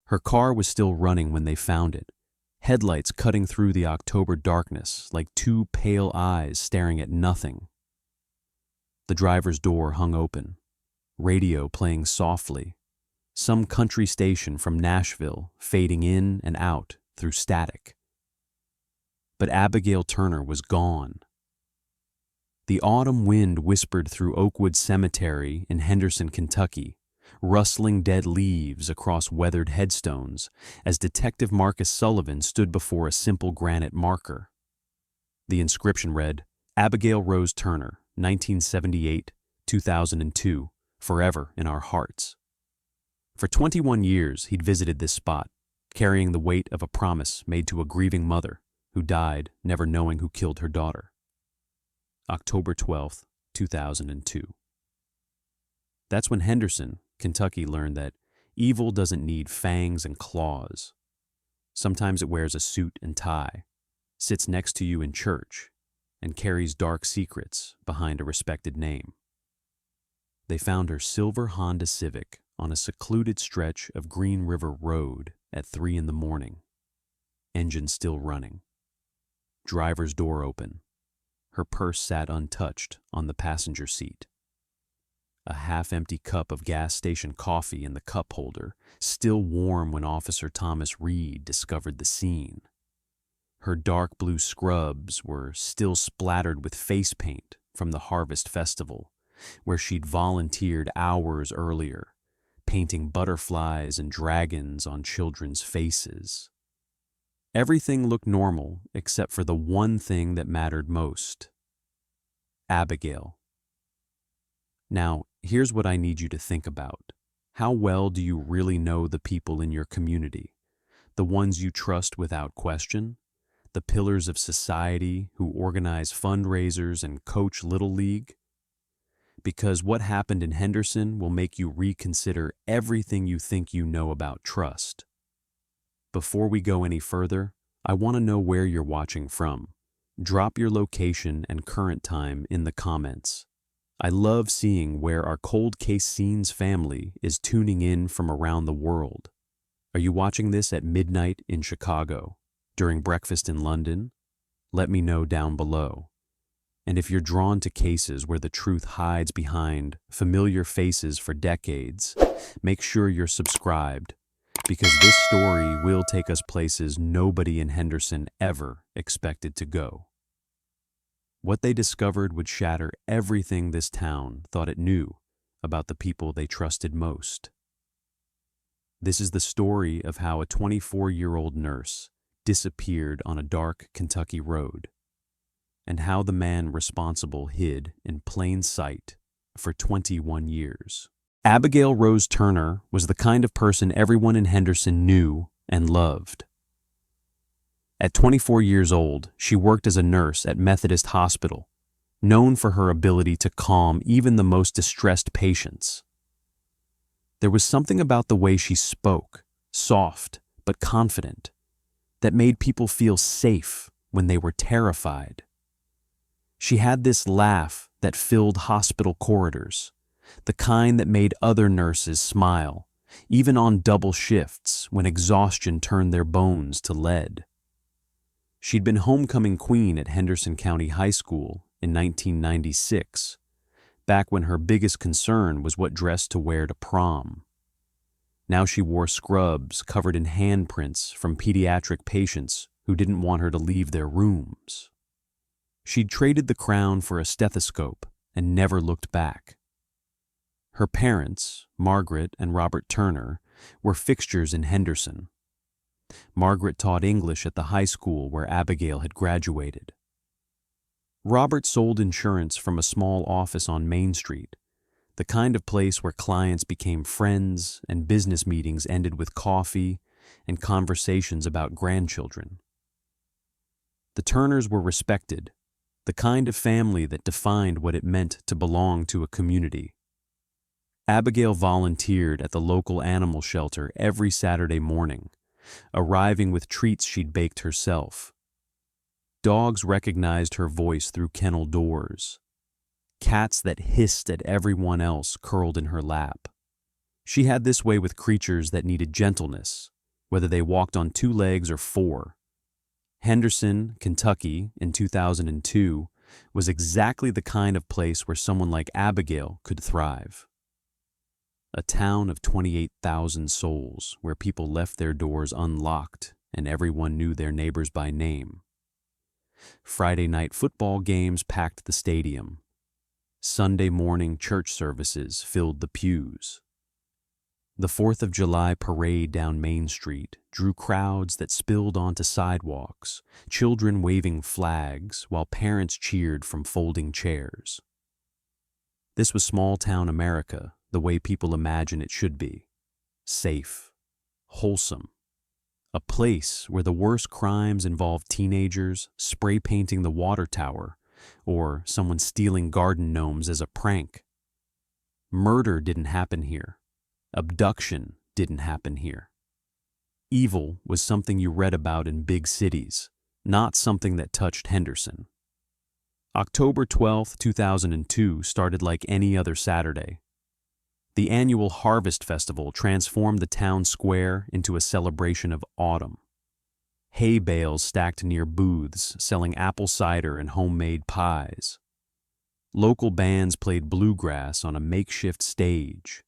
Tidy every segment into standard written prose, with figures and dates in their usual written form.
Her car was still running when they found it, headlights cutting through the October darkness like two pale eyes staring at nothing. The driver's door hung open, radio playing softly, some country station from Nashville fading in and out through static. But Abigail Turner was gone. The autumn wind whispered through Oakwood Cemetery in Henderson, Kentucky, rustling dead leaves across weathered headstones as Detective Marcus Sullivan stood before a simple granite marker. The inscription read, "Abigail Rose Turner, 1978-2002, forever in our hearts." For 21 years, he'd visited this spot, carrying the weight of a promise made to a grieving mother who died never knowing who killed her daughter. October 12, 2002. That's when Henderson, Kentucky learned that evil doesn't need fangs and claws. Sometimes it wears a suit and tie, sits next to you in church, and carries dark secrets behind a respected name. They found her silver Honda Civic on a secluded stretch of Green River Road at 3 a.m, engine still running. Driver's door open. Her purse sat untouched on the passenger seat. A half-empty cup of gas station coffee in the cup holder, still warm when Officer Thomas Reed discovered the scene. Her dark blue scrubs were still splattered with face paint from the Harvest Festival, where she'd volunteered hours earlier, painting butterflies and dragons on children's faces. Everything looked normal except for the one thing that mattered most: Abigail. Now, here's what I need you to think about. How well do you really know the people in your community? The ones you trust without question? The pillars of society who organize fundraisers and coach Little League? Because what happened in Henderson will make you reconsider everything you think you know about trust. Before we go any further, I want to know where you're watching from. Drop your location and current time in the comments. I love seeing where our Cold Case Scenes family is tuning in from around the world. Are you watching this at midnight in Chicago? During breakfast in London? Let me know down below. And if you're drawn to cases where the truth hides behind familiar faces for decades, make sure you're subscribed, because this story will take us places nobody in Henderson ever expected to go. What they discovered would shatter everything this town thought it knew about the people they trusted most. This is the story of how a 24-year-old nurse disappeared on a dark Kentucky road, and how the man responsible hid in plain sight for 21 years. Abigail Rose Turner was the kind of person everyone in Henderson knew and loved. At 24 years old, she worked as a nurse at Methodist Hospital, known for her ability to calm even the most distressed patients. There was something about the way she spoke, soft but confident, that made people feel safe when they were terrified. She had this laugh that filled hospital corridors, the kind that made other nurses smile, even on double shifts when exhaustion turned their bones to lead. She'd been homecoming queen at Henderson County High School in 1996, back when her biggest concern was what dress to wear to prom. Now she wore scrubs covered in handprints from pediatric patients who didn't want her to leave their rooms. She'd traded the crown for a stethoscope and never looked back. Her parents, Margaret and Robert Turner, were fixtures in Henderson. Margaret taught English at the high school where Abigail had graduated. Robert sold insurance from a small office on Main Street, the kind of place where clients became friends and business meetings ended with coffee and conversations about grandchildren. The Turners were respected, the kind of family that defined what it meant to belong to a community. Abigail volunteered at the local animal shelter every Saturday morning, arriving with treats she'd baked herself. Dogs recognized her voice through kennel doors. Cats that hissed at everyone else curled in her lap. She had this way with creatures that needed gentleness, whether they walked on two legs or four. Henderson, Kentucky, in 2002, was exactly the kind of place where someone like Abigail could thrive. A town of 28,000 souls where people left their doors unlocked and everyone knew their neighbors by name. Friday night football games packed the stadium. Sunday morning church services filled the pews. The 4th of July parade down Main Street drew crowds that spilled onto sidewalks, children waving flags while parents cheered from folding chairs. This was small-town America, the way people imagine it should be. Safe, wholesome. A place where the worst crimes involved teenagers spray painting the water tower or someone stealing garden gnomes as a prank. Murder didn't happen here. Abduction didn't happen here. Evil was something you read about in big cities, not something that touched Henderson. October 12, 2002 started like any other Saturday. The annual Harvest Festival transformed the town square into a celebration of autumn. Hay bales stacked near booths selling apple cider and homemade pies. Local bands played bluegrass on a makeshift stage.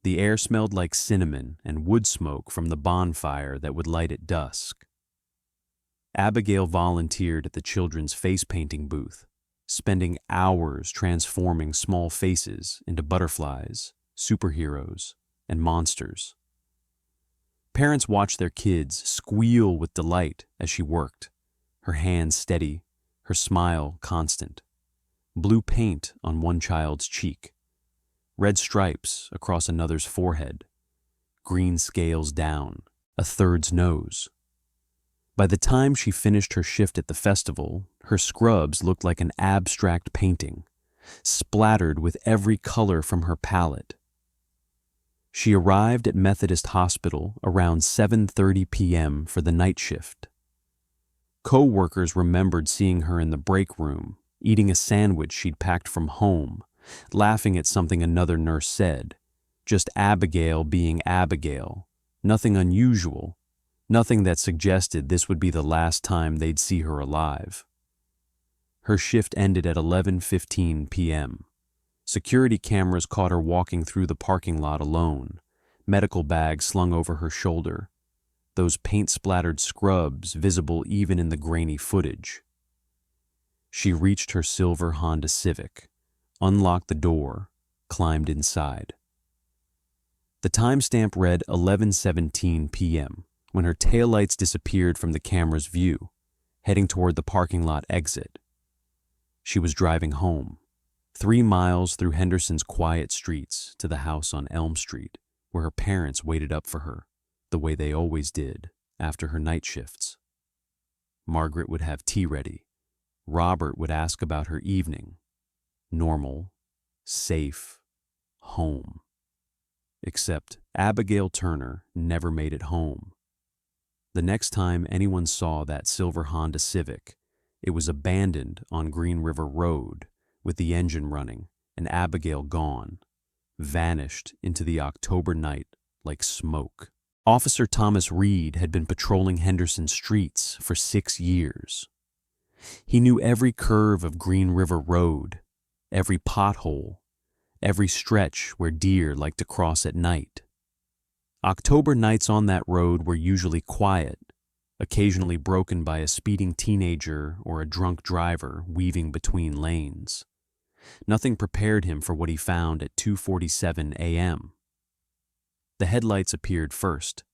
The air smelled like cinnamon and wood smoke from the bonfire that would light at dusk. Abigail volunteered at the children's face painting booth, spending hours transforming small faces into butterflies, superheroes, and monsters. Parents watched their kids squeal with delight as she worked, her hands steady, her smile constant. Blue paint on one child's cheek, red stripes across another's forehead, green scales down, a third's nose. By the time she finished her shift at the festival, her scrubs looked like an abstract painting, splattered with every color from her palette. She arrived at Methodist Hospital around 7:30 p.m. for the night shift. Co-workers remembered seeing her in the break room, eating a sandwich she'd packed from home, laughing at something another nurse said. Just Abigail being Abigail. Nothing unusual. Nothing that suggested this would be the last time they'd see her alive. Her shift ended at 11:15 p.m. Security cameras caught her walking through the parking lot alone, medical bag slung over her shoulder, those paint-splattered scrubs visible even in the grainy footage. She reached her silver Honda Civic, unlocked the door, climbed inside. The timestamp read 11:17 p.m. when her taillights disappeared from the camera's view, heading toward the parking lot exit. She was driving home, 3 miles through Henderson's quiet streets to the house on Elm Street, where her parents waited up for her, the way they always did after her night shifts. Margaret would have tea ready. Robert would ask about her evening. Normal, safe, home. Except Abigail Turner never made it home. The next time anyone saw that silver Honda Civic, it was abandoned on Green River Road with the engine running and Abigail gone, vanished into the October night like smoke. Officer Thomas Reed had been patrolling Henderson streets for 6 years. He knew every curve of Green River Road, every pothole, every stretch where deer liked to cross at night. October nights on that road were usually quiet, occasionally broken by a speeding teenager or a drunk driver weaving between lanes. Nothing prepared him for what he found at 2:47 a.m. The headlights appeared first,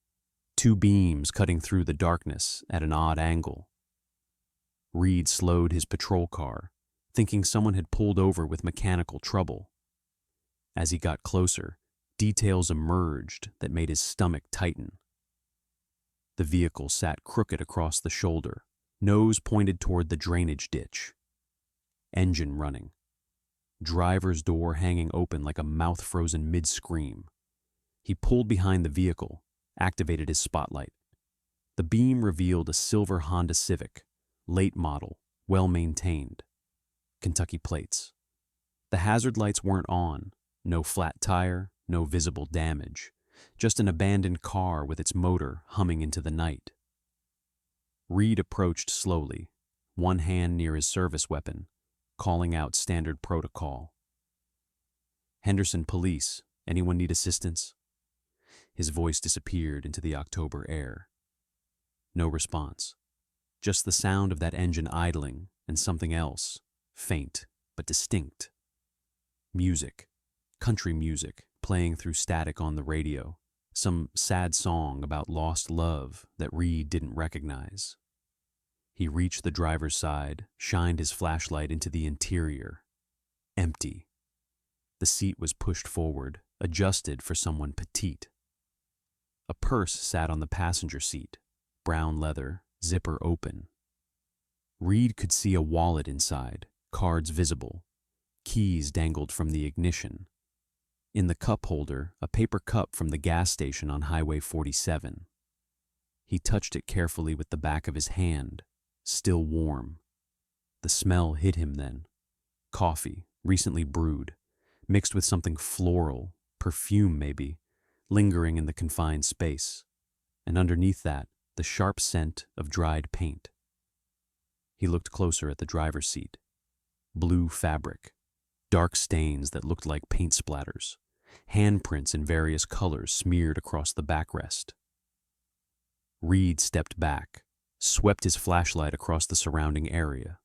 2 beams cutting through the darkness at an odd angle. Reed slowed his patrol car, thinking someone had pulled over with mechanical trouble. As he got closer, details emerged that made his stomach tighten. The vehicle sat crooked across the shoulder, nose pointed toward the drainage ditch. Engine running. Driver's door hanging open like a mouth frozen mid-scream. He pulled behind the vehicle, activated his spotlight. The beam revealed a silver Honda Civic, late model, well-maintained. Kentucky plates. The hazard lights weren't on, no flat tire, no visible damage, just an abandoned car with its motor humming into the night. Reed approached slowly, one hand near his service weapon, calling out standard protocol. "Henderson Police, anyone need assistance?" His voice disappeared into the October air. No response. Just the sound of that engine idling and something else, faint but distinct. Music, country music, playing through static on the radio. Some sad song about lost love that Reed didn't recognize. He reached the driver's side, shined his flashlight into the interior. Empty. The seat was pushed forward, adjusted for someone petite. A purse sat on the passenger seat, brown leather, zipper open. Reed could see a wallet inside, cards visible. Keys dangled from the ignition. In the cup holder, a paper cup from the gas station on Highway 47. He touched it carefully with the back of his hand, still warm. The smell hit him then. Coffee, recently brewed, mixed with something floral, perfume maybe, lingering in the confined space. And underneath that, the sharp scent of dried paint. He looked closer at the driver's seat. Blue fabric, dark stains that looked like paint splatters, handprints in various colors smeared across the backrest. Reed stepped back, swept his flashlight across the surrounding area.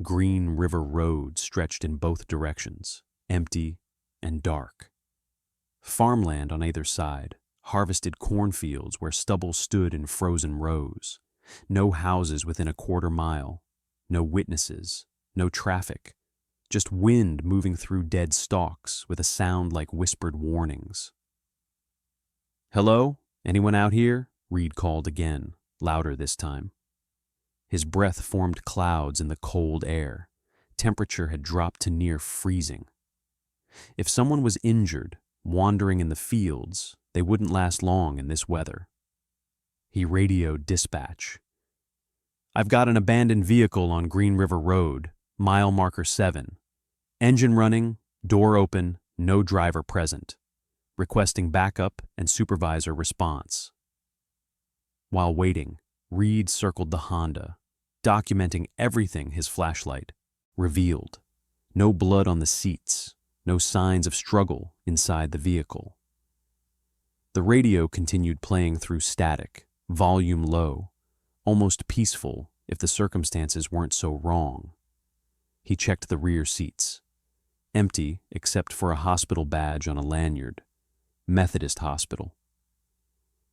Green River Road stretched in both directions, empty and dark. Farmland on either side, harvested cornfields where stubble stood in frozen rows. No houses within a quarter mile, no witnesses, no traffic, just wind moving through dead stalks with a sound like whispered warnings. "Hello? Anyone out here?" Reed called again, louder this time. His breath formed clouds in the cold air. Temperature had dropped to near freezing. If someone was injured, wandering in the fields, they wouldn't last long in this weather. He radioed dispatch. "I've got an abandoned vehicle on Green River Road, mile marker 7. Engine running, door open, no driver present. Requesting backup and supervisor response." While waiting, Reed circled the Honda, documenting everything his flashlight revealed. No blood on the seats, no signs of struggle inside the vehicle. The radio continued playing through static, volume low, almost peaceful if the circumstances weren't so wrong. He checked the rear seats. Empty except for a hospital badge on a lanyard. Methodist Hospital.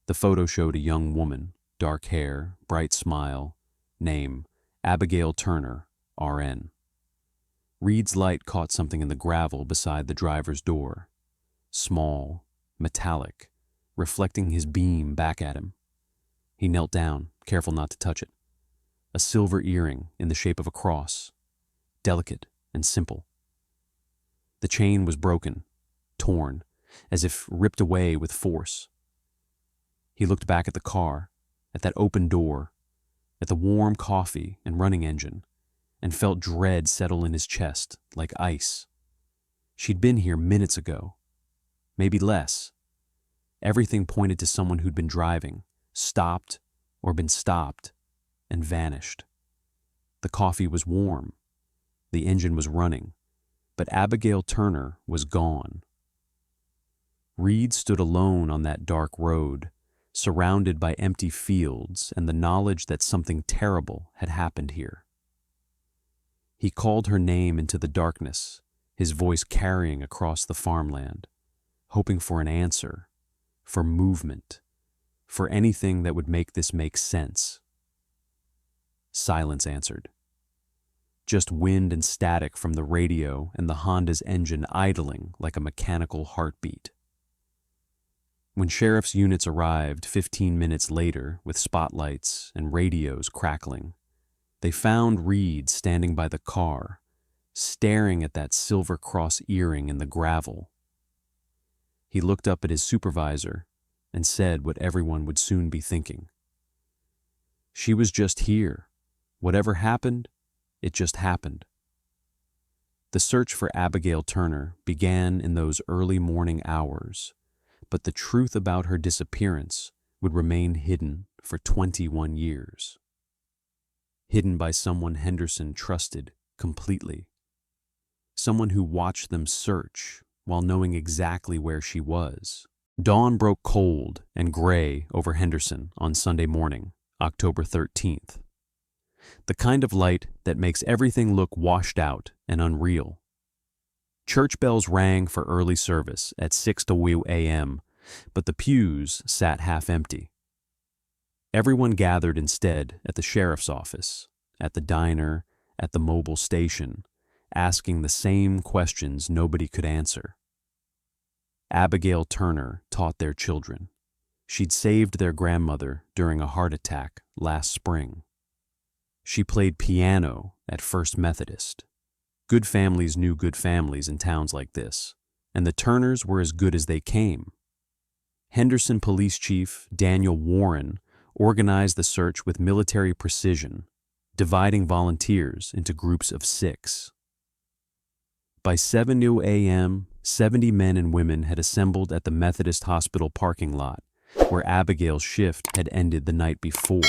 The photo showed a young woman, dark hair, bright smile, name, Abigail Turner, RN. Reed's light caught something in the gravel beside the driver's door. Small, metallic, reflecting his beam back at him. He knelt down, careful not to touch it. A silver earring in the shape of a cross, delicate and simple. The chain was broken, torn, as if ripped away with force. He looked back at the car, at that open door, at the warm coffee and running engine, and felt dread settle in his chest like ice. She'd been here minutes ago, maybe less. Everything pointed to someone who'd been driving, stopped or been stopped, and vanished. The coffee was warm. The engine was running, but Abigail Turner was gone. Reed stood alone on that dark road, surrounded by empty fields and the knowledge that something terrible had happened here. He called her name into the darkness, his voice carrying across the farmland, hoping for an answer, for movement, for anything that would make this make sense. Silence answered. Just wind and static from the radio and the Honda's engine idling like a mechanical heartbeat. When sheriff's units arrived 15 minutes later with spotlights and radios crackling, they found Reed standing by the car, staring at that silver cross earring in the gravel. He looked up at his supervisor and said what everyone would soon be thinking. She was just here. Whatever happened, it just happened. The search for Abigail Turner began in those early morning hours, but the truth about her disappearance would remain hidden for 21 years. Hidden by someone Henderson trusted completely. Someone who watched them search while knowing exactly where she was. Dawn broke cold and gray over Henderson on Sunday morning, October 13th. The kind of light that makes everything look washed out and unreal. Church bells rang for early service at 6:02 a.m., but the pews sat half empty. Everyone gathered instead at the sheriff's office, at the diner, at the mobile station, asking the same questions nobody could answer. Abigail Turner taught their children. She'd saved their grandmother during a heart attack last spring. She played piano at First Methodist. Good families knew good families in towns like this, and the Turners were as good as they came. Henderson Police Chief Daniel Warren organized the search with military precision, dividing volunteers into groups of 6. By 7:00 a.m., 70 men and women had assembled at the Methodist Hospital parking lot, where Abigail's shift had ended the night before.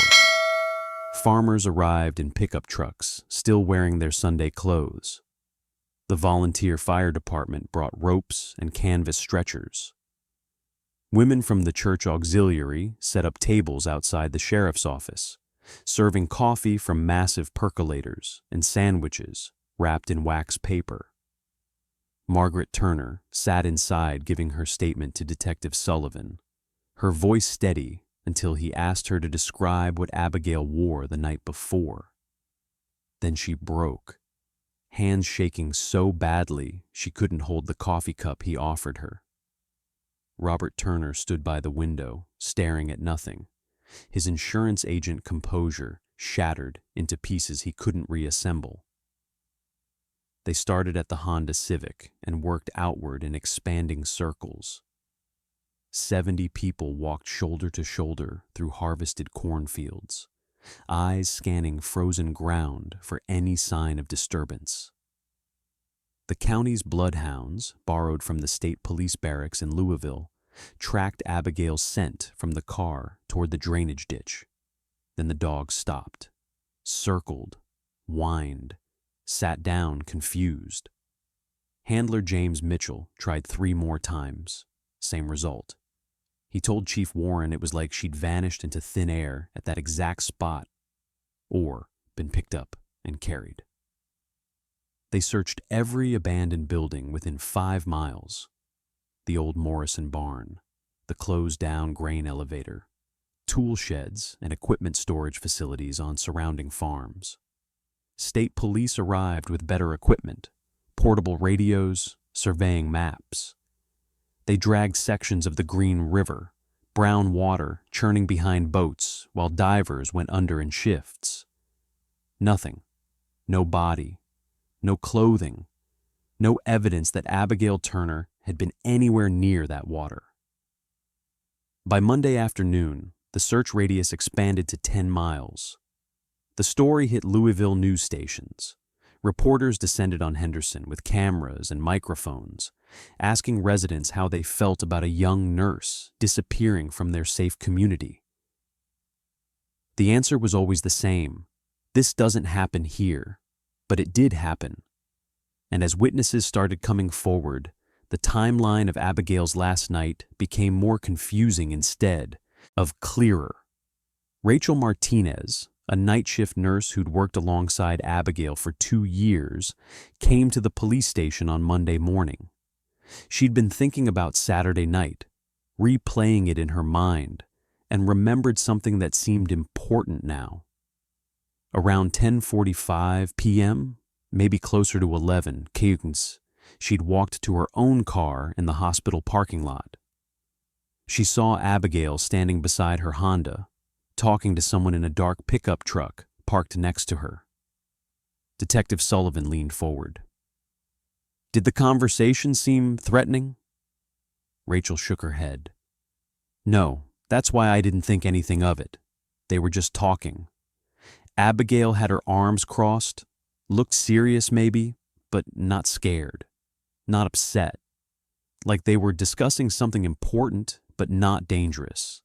Farmers arrived in pickup trucks, still wearing their Sunday clothes. The volunteer fire department brought ropes and canvas stretchers. Women from the church auxiliary set up tables outside the sheriff's office, serving coffee from massive percolators and sandwiches wrapped in wax paper. Margaret Turner sat inside giving her statement to Detective Sullivan, her voice steady until he asked her to describe what Abigail wore the night before. Then she broke, hands shaking so badly she couldn't hold the coffee cup he offered her. Robert Turner stood by the window, staring at nothing, his insurance agent composure shattered into pieces he couldn't reassemble. They started at the Honda Civic and worked outward in expanding circles. 70 people walked shoulder to shoulder through harvested cornfields, eyes scanning frozen ground for any sign of disturbance. The county's bloodhounds, borrowed from the state police barracks in Louisville, tracked Abigail's scent from the car toward the drainage ditch. Then the dog stopped, circled, whined, sat down confused. Handler James Mitchell tried 3 more times. Same result. He told Chief Warren it was like she'd vanished into thin air at that exact spot, or been picked up and carried. They searched every abandoned building within 5 miles. The old Morrison barn, the closed-down grain elevator, tool sheds and equipment storage facilities on surrounding farms. State police arrived with better equipment, portable radios, surveying maps. They dragged sections of the Green River, brown water churning behind boats while divers went under in shifts. Nothing. No body. No clothing. No evidence that Abigail Turner had been anywhere near that water. By Monday afternoon, the search radius expanded to 10 miles. The story hit Louisville news stations. Reporters descended on Henderson with cameras and microphones, asking residents how they felt about a young nurse disappearing from their safe community. The answer was always the same. This doesn't happen here, but it did happen. And as witnesses started coming forward, the timeline of Abigail's last night became more confusing instead of clearer. Rachel Martinez, a night shift nurse who'd worked alongside Abigail for 2 years, came to the police station on Monday morning. She'd been thinking about Saturday night, replaying it in her mind, and remembered something that seemed important now. Around 10:45 p.m., maybe closer to 11, she'd walked to her own car in the hospital parking lot. She saw Abigail standing beside her Honda, talking to someone in a dark pickup truck parked next to her. Detective Sullivan leaned forward. "Did the conversation seem threatening?" Rachel shook her head. "No, that's why I didn't think anything of it. They were just talking. Abigail had her arms crossed, looked serious maybe, but not scared, not upset. like they were discussing something important but not dangerous.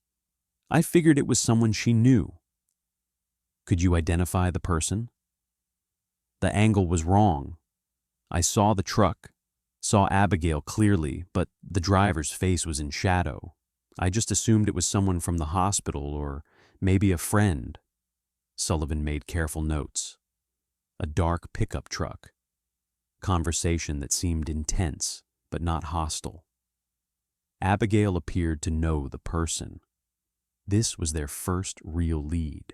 I figured it was someone she knew. Could you identify the person? The angle was wrong. I saw the truck, saw Abigail clearly, but the driver's face was in shadow. I just assumed it was someone from the hospital or maybe a friend. Sullivan made careful notes. A dark pickup truck. Conversation that seemed intense, but not hostile. Abigail appeared to know the person. This was their first real lead.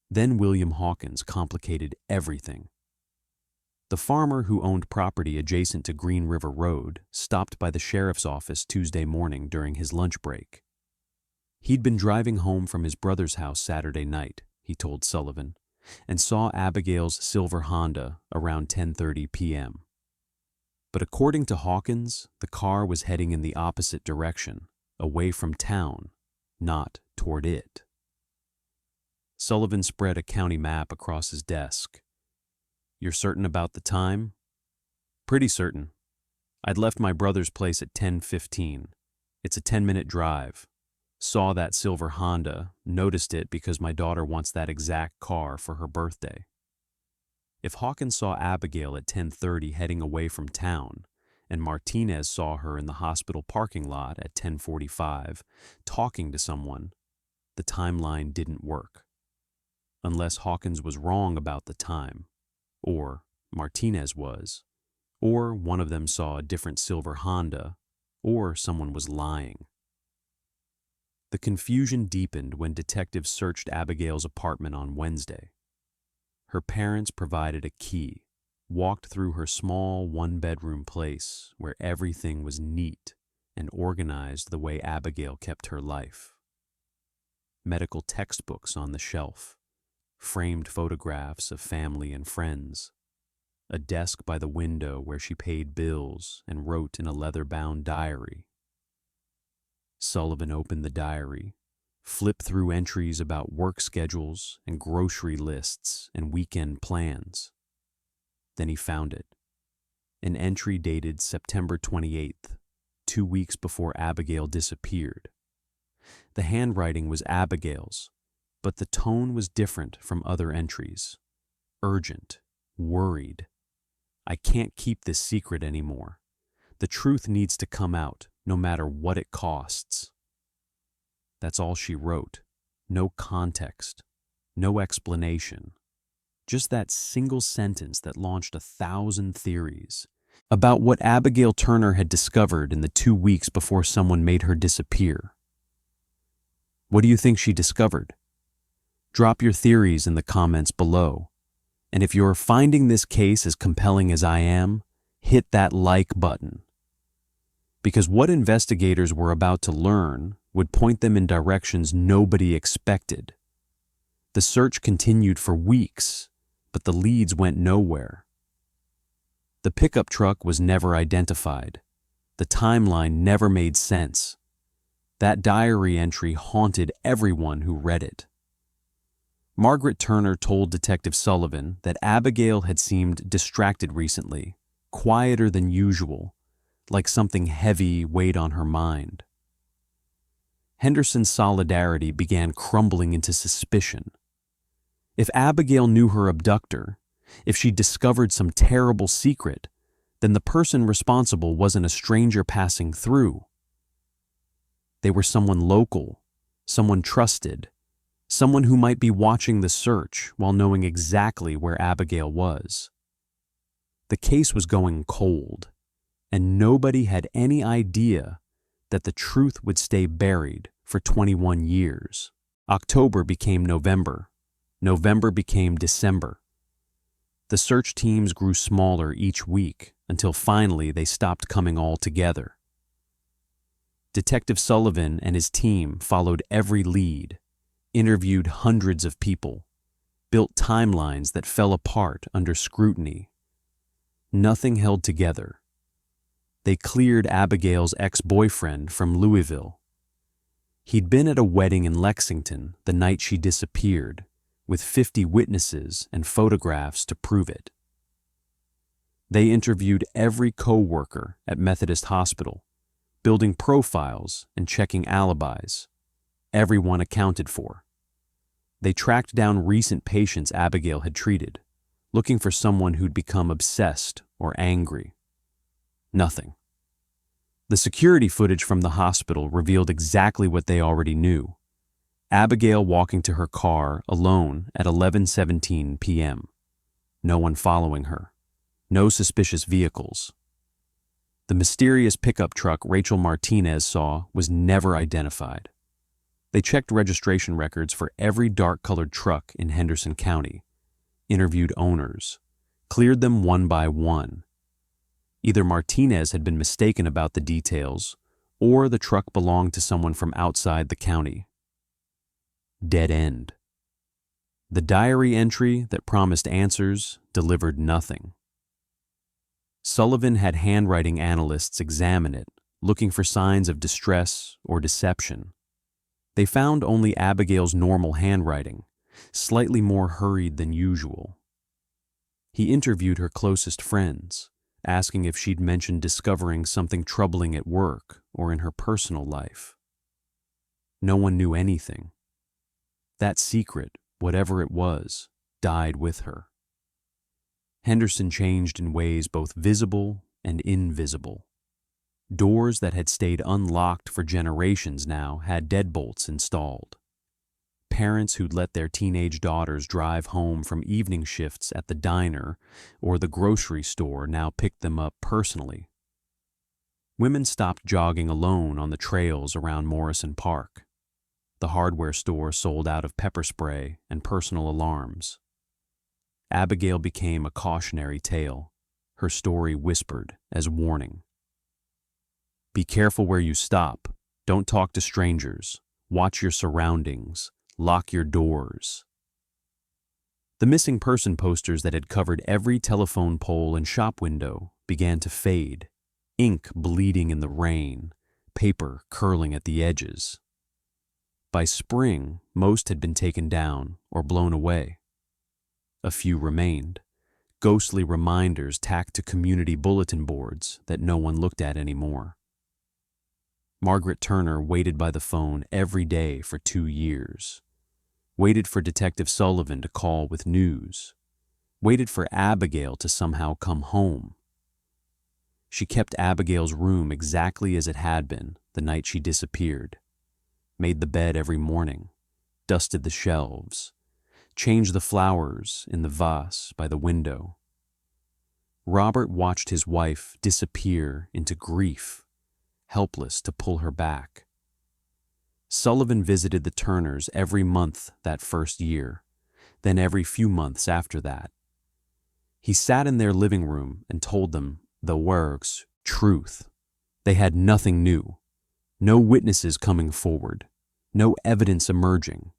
Then William Hawkins complicated everything. The farmer who owned property adjacent to Green River Road stopped by the sheriff's office Tuesday morning during his lunch break. He'd been driving home from his brother's house Saturday night, he told Sullivan, and saw Abigail's silver Honda around 10:30 p.m. But according to Hawkins, the car was heading in the opposite direction, away from town, not toward it. Sullivan spread a county map across his desk. You're certain about the time? Pretty certain. I'd left my brother's place at 10:15. It's a 10-minute drive. Saw that silver Honda, noticed it because my daughter wants that exact car for her birthday. If Hawkins saw Abigail at 10:30 heading away from town, and Martinez saw her in the hospital parking lot at 10:45 talking to someone, the timeline didn't work. Unless Hawkins was wrong about the time, or Martinez was, or one of them saw a different silver Honda, or someone was lying. The confusion deepened when detectives searched Abigail's apartment on Wednesday. Her parents provided a key, walked through her small one-bedroom place where everything was neat and organized the way Abigail kept her life. Medical textbooks on the shelf, framed photographs of family and friends, a desk by the window where she paid bills and wrote in a leather-bound diary. Sullivan opened the diary, flipped through entries about work schedules and grocery lists and weekend plans. Then he found it. An entry dated September 28th, 2 weeks before Abigail disappeared. The handwriting was Abigail's, but the tone was different from other entries. Urgent, worried. I can't keep this secret anymore. The truth needs to come out, no matter what it costs. That's all she wrote. No context, no explanation. Just that single sentence that launched 1,000 theories about what Abigail Turner had discovered in the 2 weeks before someone made her disappear. What do you think she discovered? Drop your theories in the comments below. And if you're finding this case as compelling as I am, hit that like button. Because what investigators were about to learn would point them in directions nobody expected. The search continued for weeks, but the leads went nowhere. The pickup truck was never identified. The timeline never made sense. That diary entry haunted everyone who read it. Margaret Turner told Detective Sullivan that Abigail had seemed distracted recently, quieter than usual, like something heavy weighed on her mind. Henderson's solidarity began crumbling into suspicion. If Abigail knew her abductor, if she discovered some terrible secret, then the person responsible wasn't a stranger passing through. They were someone local, someone trusted, someone who might be watching the search while knowing exactly where Abigail was. The case was going cold, and nobody had any idea that the truth would stay buried for 21 years. October became November. November became December. The search teams grew smaller each week until finally they stopped coming all together. Detective Sullivan and his team followed every lead, interviewed hundreds of people, built timelines that fell apart under scrutiny. Nothing held together. They cleared Abigail's ex-boyfriend from Louisville. He'd been at a wedding in Lexington the night she disappeared, with 50 witnesses and photographs to prove it. They interviewed every co-worker at Methodist Hospital, building profiles and checking alibis. Everyone accounted for. They tracked down recent patients Abigail had treated, looking for someone who'd become obsessed or angry. Nothing. The security footage from the hospital revealed exactly what they already knew. Abigail walking to her car alone at 11:17 p.m. No one following her. No suspicious vehicles. The mysterious pickup truck Rachel Martinez saw was never identified. They checked registration records for every dark-colored truck in Henderson County, interviewed owners, cleared them one by one. Either Martinez had been mistaken about the details, or the truck belonged to someone from outside the county. Dead end. The diary entry that promised answers delivered nothing. Sullivan had handwriting analysts examine it, looking for signs of distress or deception. They found only Abigail's normal handwriting, slightly more hurried than usual. He interviewed her closest friends, asking if she'd mentioned discovering something troubling at work or in her personal life. No one knew anything. That secret, whatever it was, died with her. Henderson changed in ways both visible and invisible. Doors that had stayed unlocked for generations now had deadbolts installed. Parents who'd let their teenage daughters drive home from evening shifts at the diner or the grocery store now picked them up personally. Women stopped jogging alone on the trails around Morrison Park. The hardware store sold out of pepper spray and personal alarms. Abigail became a cautionary tale, her story whispered as warning. Be careful where you stop. Don't talk to strangers. Watch your surroundings. Lock your doors. The missing person posters that had covered every telephone pole and shop window began to fade, ink bleeding in the rain, paper curling at the edges. By spring, most had been taken down or blown away. A few remained, ghostly reminders tacked to community bulletin boards that no one looked at anymore. Margaret Turner waited by the phone every day for 2 years. Waited for Detective Sullivan to call with news. Waited for Abigail to somehow come home. She kept Abigail's room exactly as it had been the night she disappeared. Made the bed every morning. Dusted the shelves. Changed the flowers in the vase by the window. Robert watched his wife disappear into grief, helpless to pull her back. Sullivan visited the Turners every month that first year, then every few months after that. He sat in their living room and told them the words, truth. They had nothing new, no witnesses coming forward, no evidence emerging.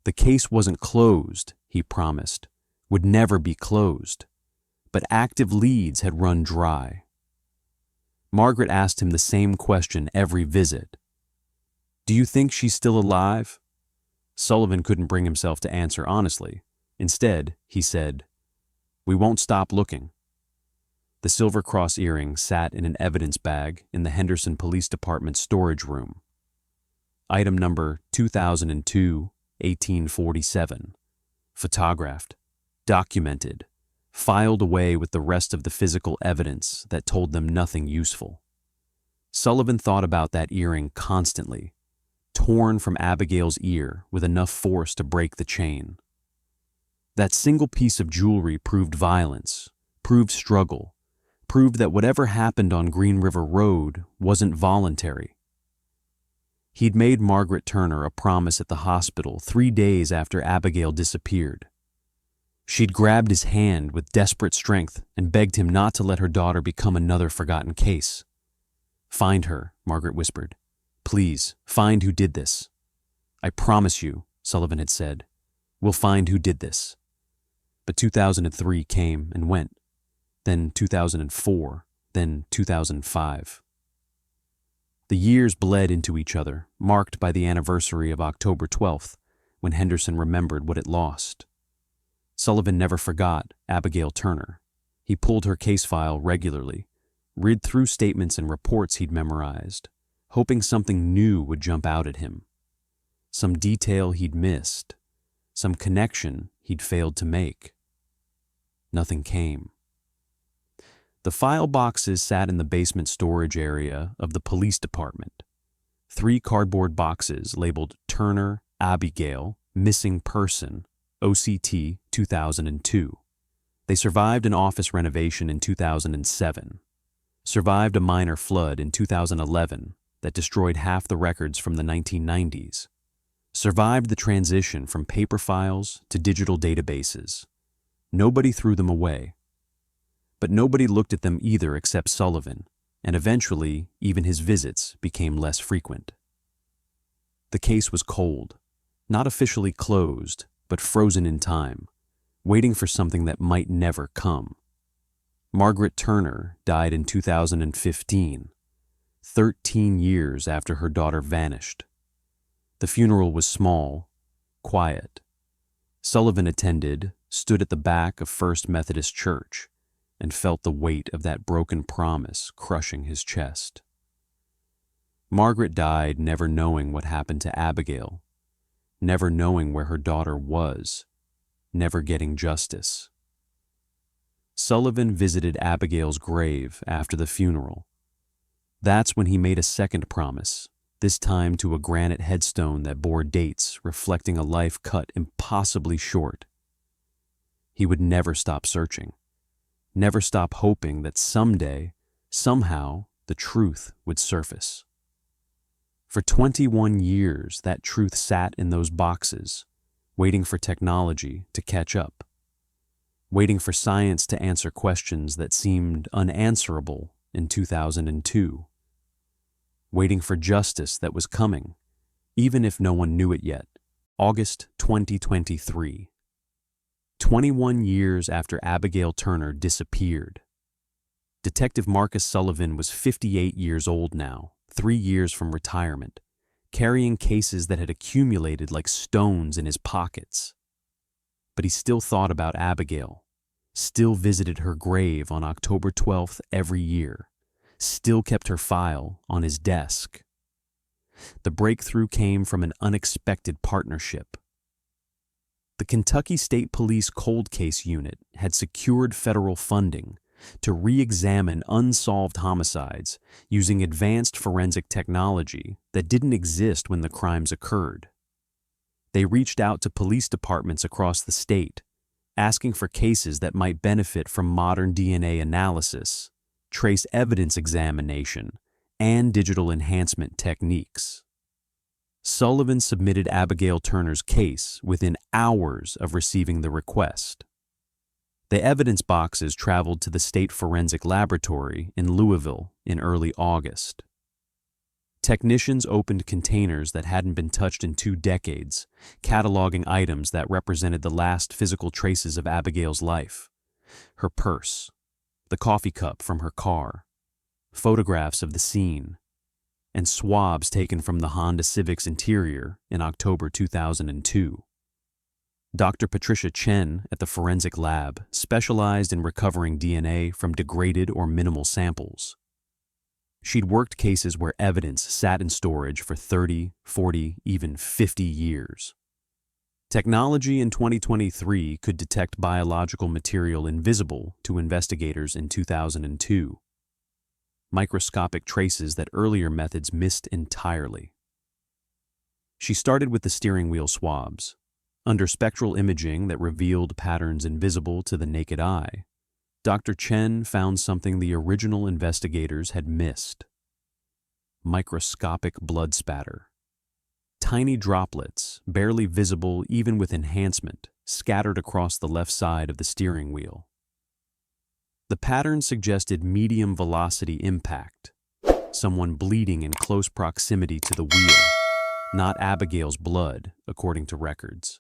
The case wasn't closed, he promised, would never be closed, but active leads had run dry. Margaret asked him the same question every visit. Do you think she's still alive? Sullivan couldn't bring himself to answer honestly. Instead, he said, we won't stop looking. The Silver Cross earring sat in an evidence bag in the Henderson Police Department storage room. Item number 2002-1847. Photographed, documented, filed away with the rest of the physical evidence that told them nothing useful. Sullivan thought about that earring constantly, torn from Abigail's ear with enough force to break the chain. That single piece of jewelry proved violence, proved struggle, proved that whatever happened on Green River Road wasn't voluntary. He'd made Margaret Turner a promise at the hospital 3 days after Abigail disappeared. She'd grabbed his hand with desperate strength and begged him not to let her daughter become another forgotten case. Find her, Margaret whispered. Please, find who did this. I promise you, Sullivan had said, we'll find who did this. But 2003 came and went, then 2004, then 2005. The years bled into each other, marked by the anniversary of October 12th, when Henderson remembered what it lost. Sullivan never forgot Abigail Turner. He pulled her case file regularly, read through statements and reports he'd memorized, hoping something new would jump out at him. Some detail he'd missed, some connection he'd failed to make. Nothing came. The file boxes sat in the basement storage area of the police department. 3 cardboard boxes labeled Turner, Abigail, Missing Person, OCT 2002. They survived an office renovation in 2007, survived a minor flood in 2011 that destroyed half the records from the 1990s, survived the transition from paper files to digital databases. Nobody threw them away. But nobody looked at them either except Sullivan, and eventually even his visits became less frequent. The case was cold, not officially closed, but frozen in time, waiting for something that might never come. Margaret Turner died in 2015, 13 years after her daughter vanished. The funeral was small, quiet. Sullivan attended, stood at the back of First Methodist Church, and felt the weight of that broken promise crushing his chest. Margaret died never knowing what happened to Abigail, never knowing where her daughter was, never getting justice. Sullivan visited Abigail's grave after the funeral. That's when he made a second promise, this time to a granite headstone that bore dates reflecting a life cut impossibly short. He would never stop searching, never stop hoping that someday, somehow, the truth would surface. For 21 years, that truth sat in those boxes, waiting for technology to catch up, waiting for science to answer questions that seemed unanswerable in 2002, waiting for justice that was coming, even if no one knew it yet. August 2023. 21 years after Abigail Turner disappeared. Detective Marcus Sullivan was 58 years old now, 3 years from retirement, carrying cases that had accumulated like stones in his pockets. But he still thought about Abigail, still visited her grave on October 12th every year, still kept her file on his desk. The breakthrough came from an unexpected partnership. The Kentucky State Police Cold Case Unit had secured federal funding to re-examine unsolved homicides using advanced forensic technology that didn't exist when the crimes occurred. They reached out to police departments across the state, asking for cases that might benefit from modern DNA analysis, trace evidence examination, and digital enhancement techniques. Sullivan submitted Abigail Turner's case within hours of receiving the request. The evidence boxes traveled to the State Forensic Laboratory in Louisville in early August. Technicians opened containers that hadn't been touched in 2 decades, cataloging items that represented the last physical traces of Abigail's life: her purse, the coffee cup from her car, photographs of the scene, and swabs taken from the Honda Civic's interior in October 2002. Dr. Patricia Chen at the forensic lab specialized in recovering DNA from degraded or minimal samples. She'd worked cases where evidence sat in storage for 30, 40, even 50 years. Technology in 2023 could detect biological material invisible to investigators in 2002. Microscopic traces that earlier methods missed entirely. She started with the steering wheel swabs. Under spectral imaging that revealed patterns invisible to the naked eye, Dr. Chen found something the original investigators had missed: microscopic blood spatter. Tiny droplets, barely visible even with enhancement, scattered across the left side of the steering wheel. The pattern suggested medium velocity impact, someone bleeding in close proximity to the wheel, not Abigail's blood, according to records.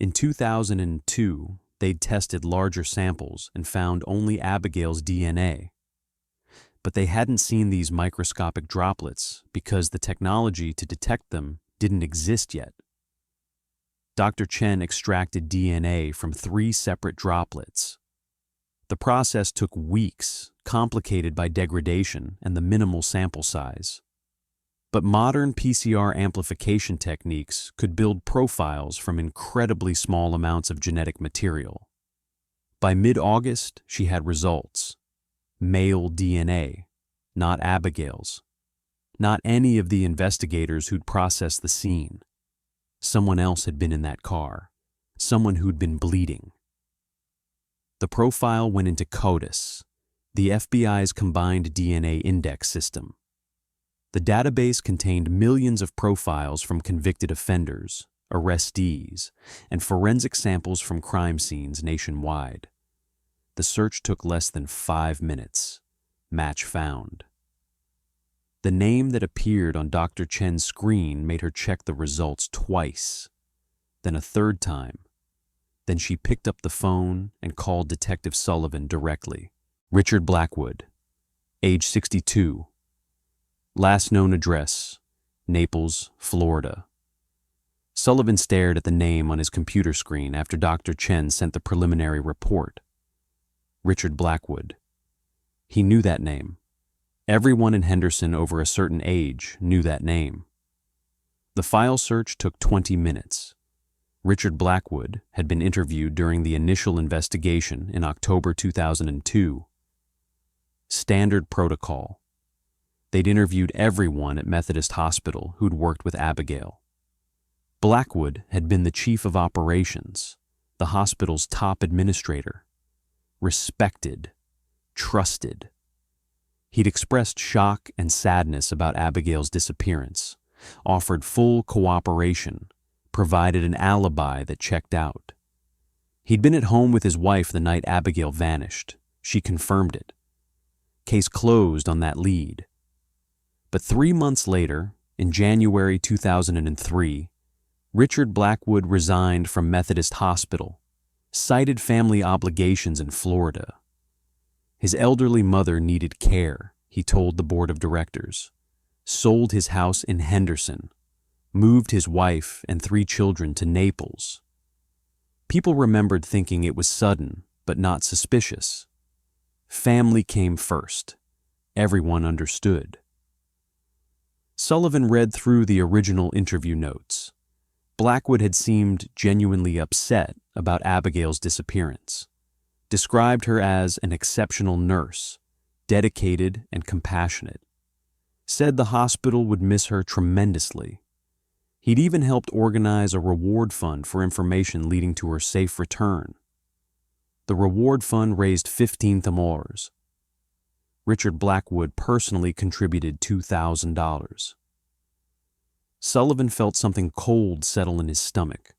In 2002, they'd tested larger samples and found only Abigail's DNA. But they hadn't seen these microscopic droplets because the technology to detect them didn't exist yet. Dr. Chen extracted DNA from 3 separate droplets. The process took weeks, complicated by degradation and the minimal sample size. But modern PCR amplification techniques could build profiles from incredibly small amounts of genetic material. By mid-August, she had results. Male DNA, not Abigail's. Not any of the investigators who'd processed the scene. Someone else had been in that car. Someone who'd been bleeding. The profile went into CODIS, the FBI's combined DNA index system. The database contained millions of profiles from convicted offenders, arrestees, and forensic samples from crime scenes nationwide. The search took less than 5 minutes. Match found. The name that appeared on Dr. Chen's screen made her check the results twice, then a third time. Then she picked up the phone and called Detective Sullivan directly. Richard Blackwood, age 62. Last known address, Naples, Florida. Sullivan stared at the name on his computer screen after Dr. Chen sent the preliminary report. Richard Blackwood. He knew that name. Everyone in Henderson over a certain age knew that name. The file search took 20 minutes. Richard Blackwood had been interviewed during the initial investigation in October 2002. Standard protocol. They'd interviewed everyone at Methodist Hospital who'd worked with Abigail. Blackwood had been the chief of operations, the hospital's top administrator. Respected, trusted. He'd expressed shock and sadness about Abigail's disappearance, offered full cooperation, provided an alibi that checked out. He'd been at home with his wife the night Abigail vanished. She confirmed it. Case closed on that lead. But 3 months later, in January 2003, Richard Blackwood resigned from Methodist Hospital, cited family obligations in Florida. His elderly mother needed care, he told the board of directors, sold his house in Henderson, moved his wife and 3 children to Naples. People remembered thinking it was sudden, but not suspicious. Family came first. Everyone understood. Sullivan read through the original interview notes. Blackwood had seemed genuinely upset about Abigail's disappearance, described her as an exceptional nurse, dedicated and compassionate, said the hospital would miss her tremendously. He'd even helped organize a reward fund for information leading to her safe return. The reward fund raised $15,000. Richard Blackwood personally contributed $2,000. Sullivan felt something cold settle in his stomach.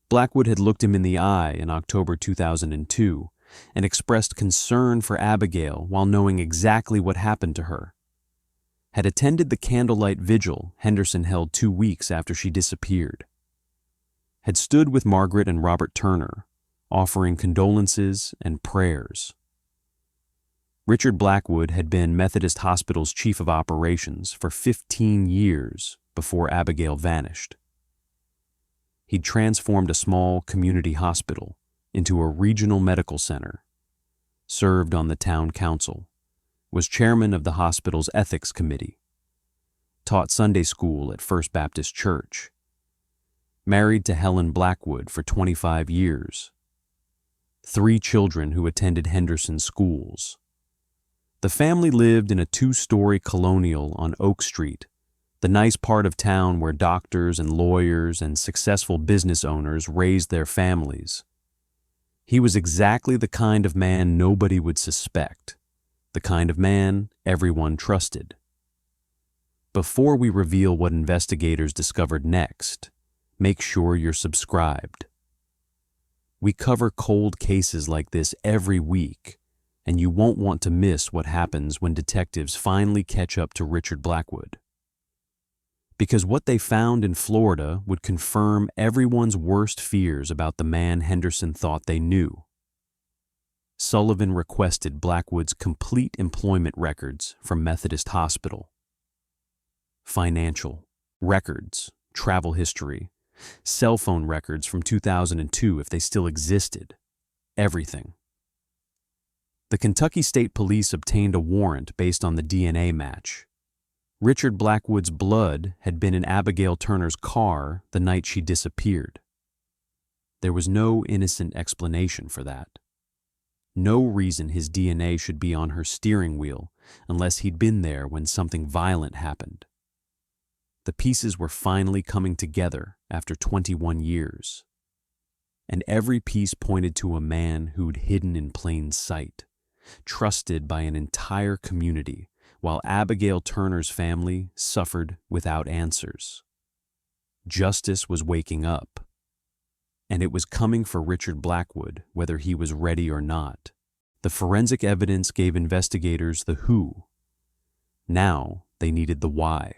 Blackwood had looked him in the eye in October 2002 and expressed concern for Abigail while knowing exactly what happened to her. Had attended the candlelight vigil Henderson held 2 weeks after she disappeared. Had stood with Margaret and Robert Turner, offering condolences and prayers. Richard Blackwood had been Methodist Hospital's chief of operations for 15 years before Abigail vanished. He'd transformed a small community hospital into a regional medical center, served on the town council, was chairman of the hospital's ethics committee, taught Sunday school at First Baptist Church, married to Helen Blackwood for 25 years, 3 children who attended Henderson schools. The family lived in a 2-story colonial on Oak Street, the nice part of town where doctors and lawyers and successful business owners raised their families. He was exactly the kind of man nobody would suspect, the kind of man everyone trusted. Before we reveal what investigators discovered next, make sure you're subscribed. We cover cold cases like this every week, and you won't want to miss what happens when detectives finally catch up to Richard Blackwood. Because what they found in Florida would confirm everyone's worst fears about the man Henderson thought they knew. Sullivan requested Blackwood's complete employment records from Methodist Hospital. Financial, records, travel history, cell phone records from 2002 if they still existed. Everything. The Kentucky State Police obtained a warrant based on the DNA match. Richard Blackwood's blood had been in Abigail Turner's car the night she disappeared. There was no innocent explanation for that. No reason his DNA should be on her steering wheel unless he'd been there when something violent happened. The pieces were finally coming together after 21 years. And every piece pointed to a man who'd hidden in plain sight, trusted by an entire community, while Abigail Turner's family suffered without answers. Justice was waking up, and it was coming for Richard Blackwood, whether he was ready or not. The forensic evidence gave investigators the who. Now they needed the why.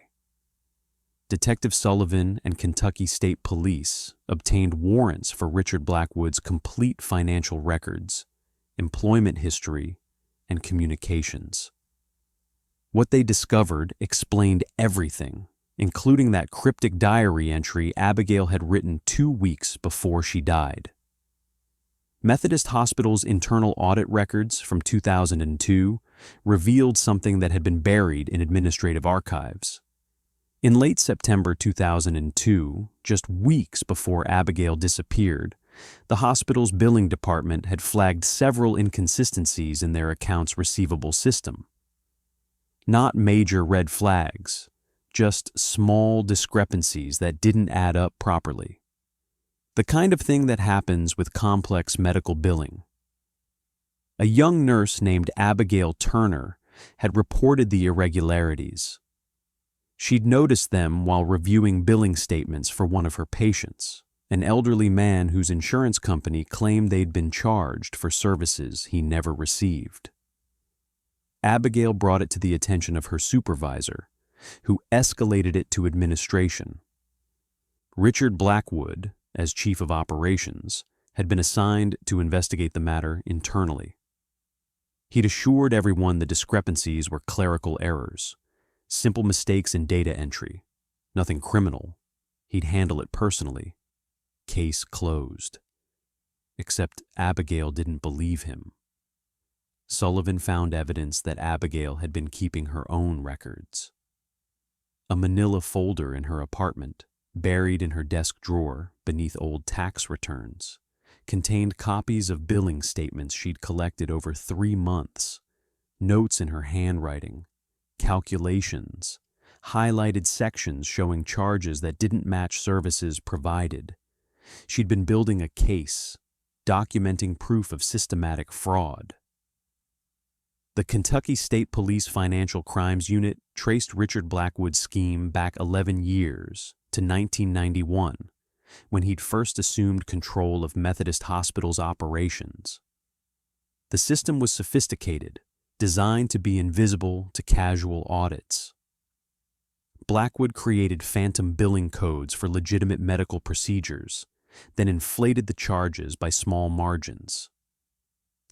Detective Sullivan and Kentucky State Police obtained warrants for Richard Blackwood's complete financial records, employment history, and communications. What they discovered explained everything, including that cryptic diary entry Abigail had written 2 weeks before she died. Methodist Hospital's internal audit records from 2002 revealed something that had been buried in administrative archives. In late September 2002, just weeks before Abigail disappeared, the hospital's billing department had flagged several inconsistencies in their accounts receivable system. Not major red flags, just small discrepancies that didn't add up properly. The kind of thing that happens with complex medical billing. A young nurse named Abigail Turner had reported the irregularities. She'd noticed them while reviewing billing statements for one of her patients, an elderly man whose insurance company claimed they'd been charged for services he never received. Abigail brought it to the attention of her supervisor, who escalated it to administration. Richard Blackwood, as chief of operations, had been assigned to investigate the matter internally. He'd assured everyone the discrepancies were clerical errors, simple mistakes in data entry, nothing criminal. He'd handle it personally. Case closed. Except Abigail didn't believe him. Sullivan found evidence that Abigail had been keeping her own records. A manila folder in her apartment, buried in her desk drawer beneath old tax returns, contained copies of billing statements she'd collected over 3 months, notes in her handwriting, calculations, highlighted sections showing charges that didn't match services provided. She'd been building a case, documenting proof of systematic fraud. The Kentucky State Police Financial Crimes Unit traced Richard Blackwood's scheme back 11 years to 1991, when he'd first assumed control of Methodist Hospital's operations. The system was sophisticated, designed to be invisible to casual audits. Blackwood created phantom billing codes for legitimate medical procedures, then inflated the charges by small margins.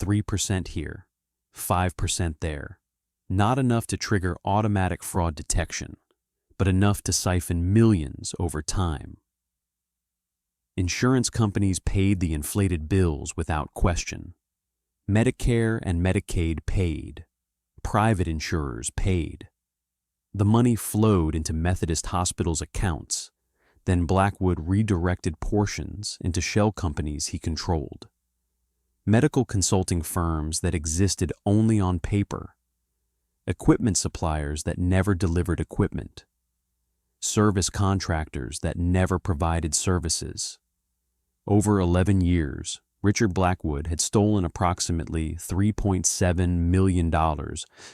3% here, 5% there. Not enough to trigger automatic fraud detection, but enough to siphon millions over time. Insurance companies paid the inflated bills without question. Medicare and Medicaid paid. Private insurers paid. The money flowed into Methodist Hospital's accounts. Then Blackwood redirected portions into shell companies he controlled. Medical consulting firms that existed only on paper. Equipment suppliers that never delivered equipment. Service contractors that never provided services. Over 11 years, Richard Blackwood had stolen approximately $3.7 million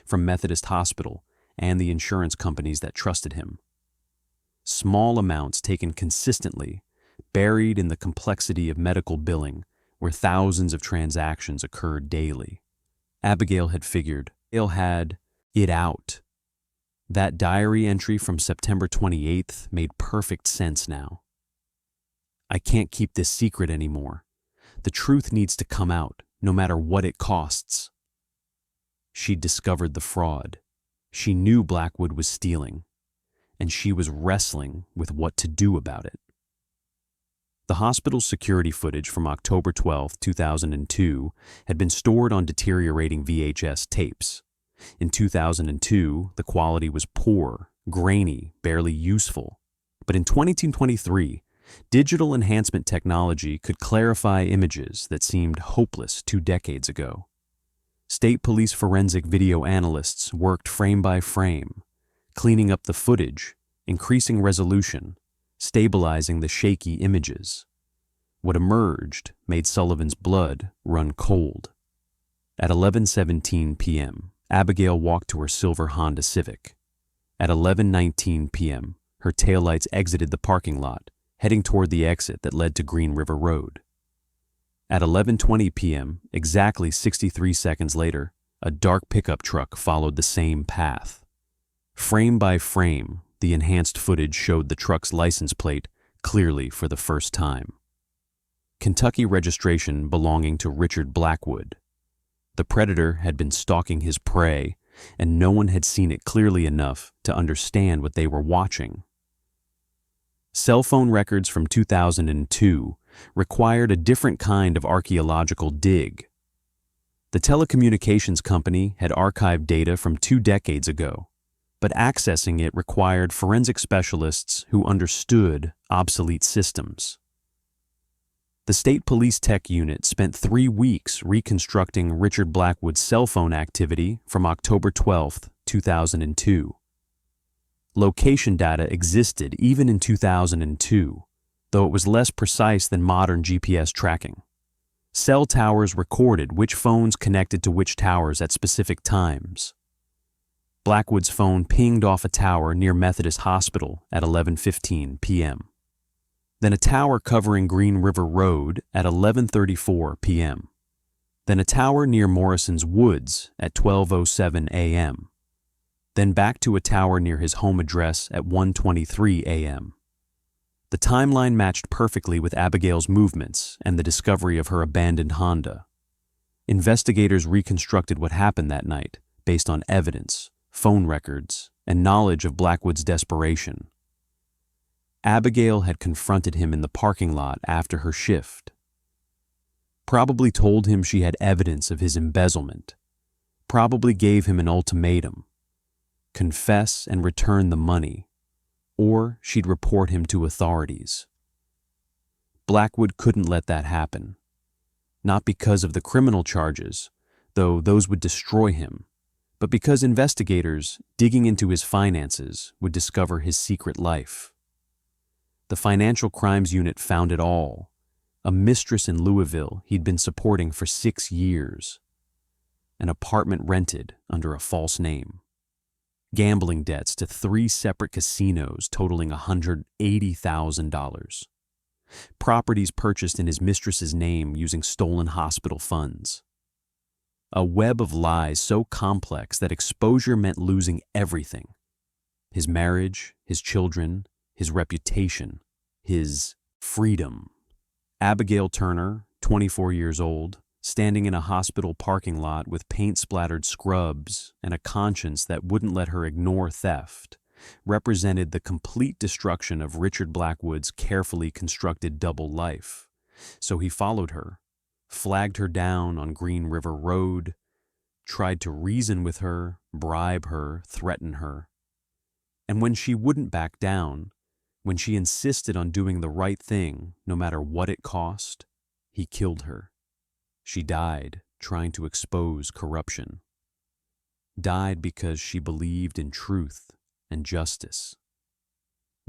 from Methodist Hospital and the insurance companies that trusted him. Small amounts taken consistently, buried in the complexity of medical billing, where thousands of transactions occurred daily. Abigail had figured, had it out. That diary entry from September 28th made perfect sense now. I can't keep this secret anymore. The truth needs to come out, no matter what it costs. She'd discovered the fraud. She knew Blackwood was stealing, and she was wrestling with what to do about it. The hospital's security footage from October 12, 2002, had been stored on deteriorating VHS tapes. In 2002, the quality was poor, grainy, barely useful. But in 2023, digital enhancement technology could clarify images that seemed hopeless 2 decades ago. State police forensic video analysts worked frame by frame, cleaning up the footage, increasing resolution, stabilizing the shaky images. What emerged made Sullivan's blood run cold. At 11:17 p.m., Abigail walked to her silver Honda Civic. At 11:19 p.m., her taillights exited the parking lot, heading toward the exit that led to Green River Road. At 11:20 p.m., exactly 63 seconds later, a dark pickup truck followed the same path. Frame by frame, the enhanced footage showed the truck's license plate clearly for the first time. Kentucky registration belonging to Richard Blackwood. The predator had been stalking his prey, and no one had seen it clearly enough to understand what they were watching. Cell phone records from 2002 required a different kind of archaeological dig. The telecommunications company had archived data from 2 decades ago, but accessing it required forensic specialists who understood obsolete systems. The State Police Tech Unit spent 3 weeks reconstructing Richard Blackwood's cell phone activity from October 12, 2002. Location data existed even in 2002, though it was less precise than modern GPS tracking. Cell towers recorded which phones connected to which towers at specific times. Blackwood's phone pinged off a tower near Methodist Hospital at 11:15 p.m. Then a tower covering Green River Road at 11:34 p.m. Then a tower near Morrison's Woods at 12:07 a.m. Then back to a tower near his home address at 1:23 a.m. The timeline matched perfectly with Abigail's movements and the discovery of her abandoned Honda. Investigators reconstructed what happened that night based on evidence, phone records, and knowledge of Blackwood's desperation. Abigail had confronted him in the parking lot after her shift. Probably told him she had evidence of his embezzlement. Probably gave him an ultimatum. Confess and return the money, or she'd report him to authorities. Blackwood couldn't let that happen. Not because of the criminal charges, though those would destroy him, but because investigators, digging into his finances, would discover his secret life. The Financial Crimes Unit found it all. A mistress in Louisville he'd been supporting for 6 years. An apartment rented under a false name. Gambling debts to 3 separate casinos totaling $180,000. Properties purchased in his mistress's name using stolen hospital funds. A web of lies so complex that exposure meant losing everything. His marriage, his children, his reputation, his freedom. Abigail Turner, 24 years old, standing in a hospital parking lot with paint-splattered scrubs and a conscience that wouldn't let her ignore theft, represented the complete destruction of Richard Blackwood's carefully constructed double life. So he followed her, flagged her down on Green River Road, tried to reason with her, bribe her, threaten her. And when she wouldn't back down, when she insisted on doing the right thing, no matter what it cost, he killed her. She died trying to expose corruption. Died because she believed in truth and justice.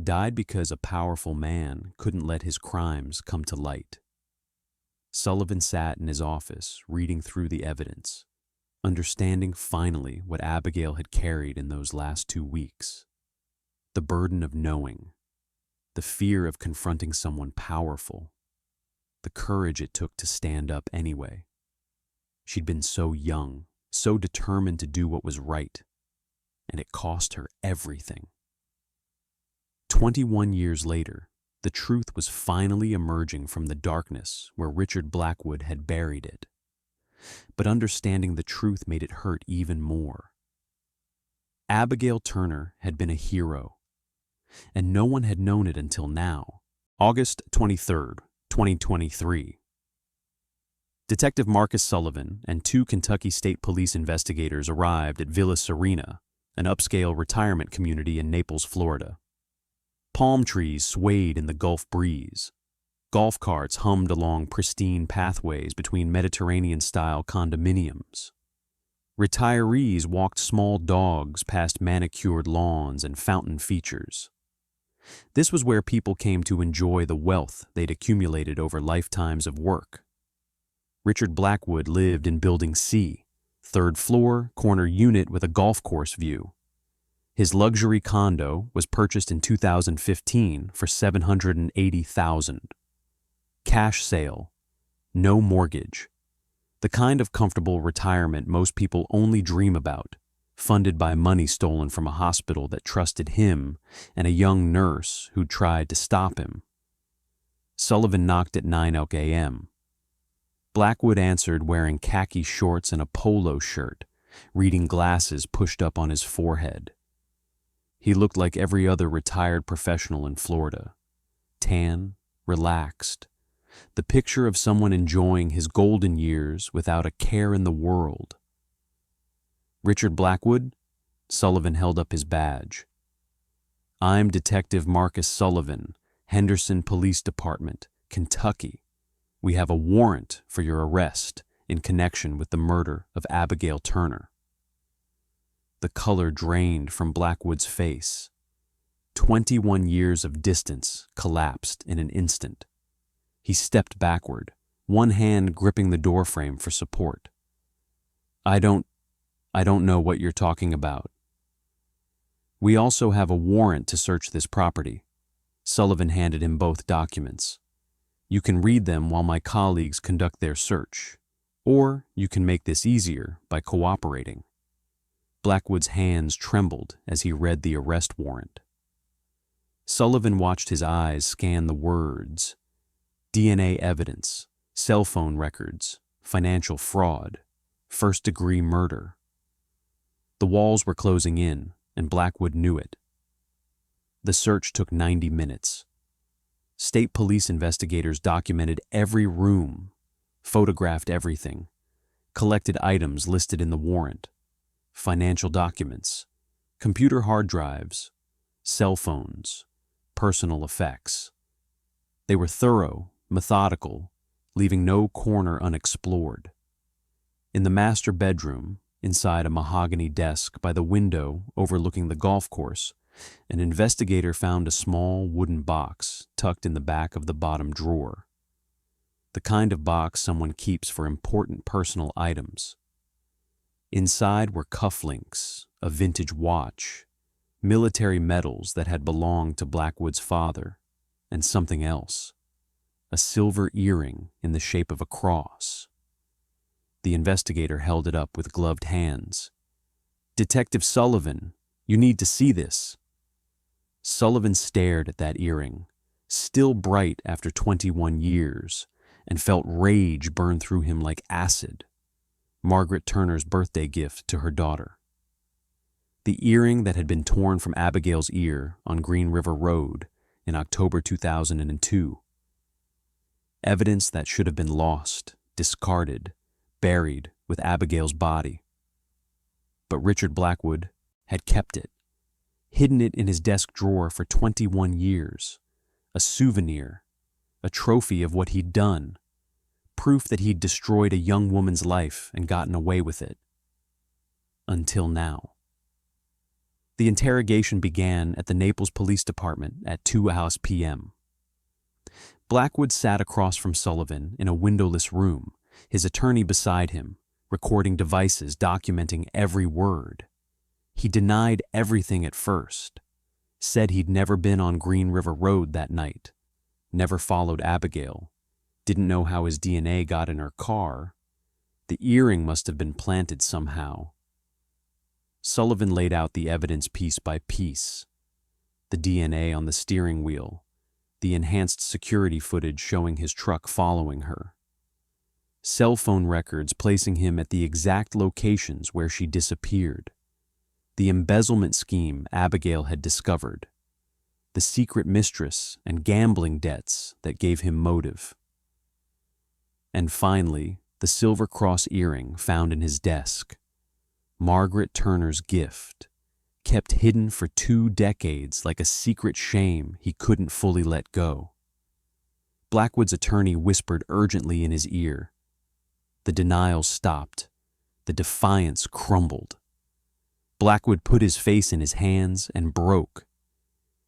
Died because a powerful man couldn't let his crimes come to light. Sullivan sat in his office reading through the evidence, understanding finally what Abigail had carried in those last 2 weeks. The burden of knowing, the fear of confronting someone powerful, the courage it took to stand up anyway. She'd been so young, so determined to do what was right, and it cost her everything. 21 years later, the truth was finally emerging from the darkness where Richard Blackwood had buried it. But understanding the truth made it hurt even more. Abigail Turner had been a hero, and no one had known it until now. August 23rd, 2023. Detective Marcus Sullivan and two Kentucky State Police investigators arrived at Villa Serena, an upscale retirement community in Naples, Florida. Palm trees swayed in the Gulf breeze. Golf carts hummed along pristine pathways between Mediterranean-style condominiums. Retirees walked small dogs past manicured lawns and fountain features. This was where people came to enjoy the wealth they'd accumulated over lifetimes of work. Richard Blackwood lived in Building C, third floor, corner unit with a golf course view. His luxury condo was purchased in 2015 for $780,000. Cash sale, no mortgage. The kind of comfortable retirement most people only dream about, funded by money stolen from a hospital that trusted him and a young nurse who tried to stop him. Sullivan knocked at 9 a.m. Blackwood answered wearing khaki shorts and a polo shirt, reading glasses pushed up on his forehead. He looked like every other retired professional in Florida. Tan, relaxed. The picture of someone enjoying his golden years without a care in the world. Richard Blackwood? Sullivan held up his badge. I'm Detective Marcus Sullivan, Henderson Police Department, Kentucky. We have a warrant for your arrest in connection with the murder of Abigail Turner. The color drained from Blackwood's face. 21 years of distance collapsed in an instant. He stepped backward, one hand gripping the doorframe for support. I don't know what you're talking about. We also have a warrant to search this property. Sullivan handed him both documents. You can read them while my colleagues conduct their search, or you can make this easier by cooperating. Blackwood's hands trembled as he read the arrest warrant. Sullivan watched his eyes scan the words: DNA evidence, cell phone records, financial fraud, first-degree murder. The walls were closing in, and Blackwood knew it. The search took 90 minutes. State police investigators documented every room, photographed everything, collected items listed in the warrant, financial documents, computer hard drives, cell phones, personal effects. They were thorough, methodical, leaving no corner unexplored. In the master bedroom, inside a mahogany desk by the window overlooking the golf course, an investigator found a small wooden box tucked in the back of the bottom drawer. The kind of box someone keeps for important personal items. Inside were cufflinks, a vintage watch, military medals that had belonged to Blackwood's father, and something else. A silver earring in the shape of a cross. The investigator held it up with gloved hands. Detective Sullivan, you need to see this. Sullivan stared at that earring, still bright after 21 years, and felt rage burn through him like acid. Margaret Turner's birthday gift to her daughter. The earring that had been torn from Abigail's ear on Green River Road in October 2002. Evidence that should have been lost, discarded, buried with Abigail's body. But Richard Blackwood had kept it, hidden it in his desk drawer for 21 years, a souvenir, a trophy of what he'd done, proof that he'd destroyed a young woman's life and gotten away with it. Until now. The interrogation began at the Naples Police Department at 2 p.m. Blackwood sat across from Sullivan in a windowless room, his attorney beside him, recording devices documenting every word. He denied everything at first, said he'd never been on Green River Road that night, never followed Abigail, didn't know how his DNA got in her car. The earring must have been planted somehow. Sullivan laid out the evidence piece by piece. The DNA on the steering wheel, the enhanced security footage showing his truck following her. Cell phone records placing him at the exact locations where she disappeared. The embezzlement scheme Abigail had discovered. The secret mistress and gambling debts that gave him motive. And finally, the silver cross earring found in his desk. Margaret Turner's gift, kept hidden for 2 decades like a secret shame he couldn't fully let go. Blackwood's attorney whispered urgently in his ear. The denial stopped. The defiance crumbled. Blackwood put his face in his hands and broke.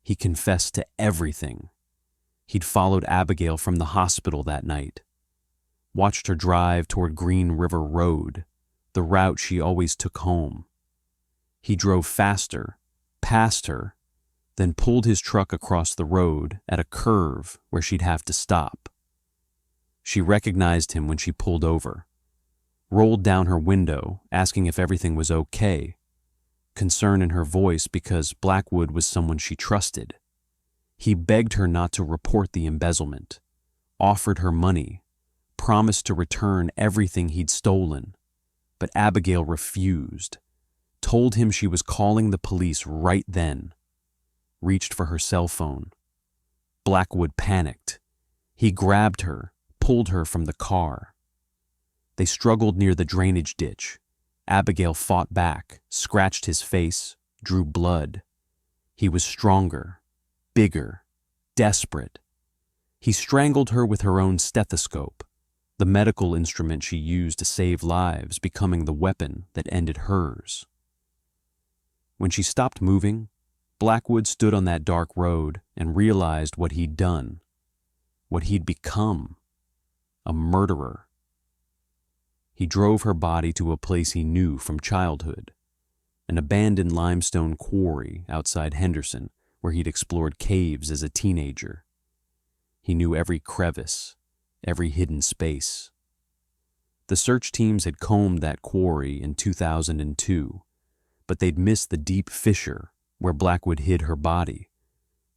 He confessed to everything. He'd followed Abigail from the hospital that night, watched her drive toward Green River Road, the route she always took home. He drove faster, past her, then pulled his truck across the road at a curve where she'd have to stop. She recognized him when she pulled over, rolled down her window, asking if everything was okay, concern in her voice because Blackwood was someone she trusted. He begged her not to report the embezzlement, offered her money, promised to return everything he'd stolen, but Abigail refused, told him she was calling the police right then, reached for her cell phone. Blackwood panicked. He grabbed her, pulled her from the car. They struggled near the drainage ditch. Abigail fought back, scratched his face, drew blood. He was stronger, bigger, desperate. He strangled her with her own stethoscope, the medical instrument she used to save lives becoming the weapon that ended hers. When she stopped moving, Blackwood stood on that dark road and realized what he'd done, what he'd become, a murderer. He drove her body to a place he knew from childhood, an abandoned limestone quarry outside Henderson where he'd explored caves as a teenager. He knew every crevice, every hidden space. The search teams had combed that quarry in 2002, but they'd missed the deep fissure where Blackwood hid her body,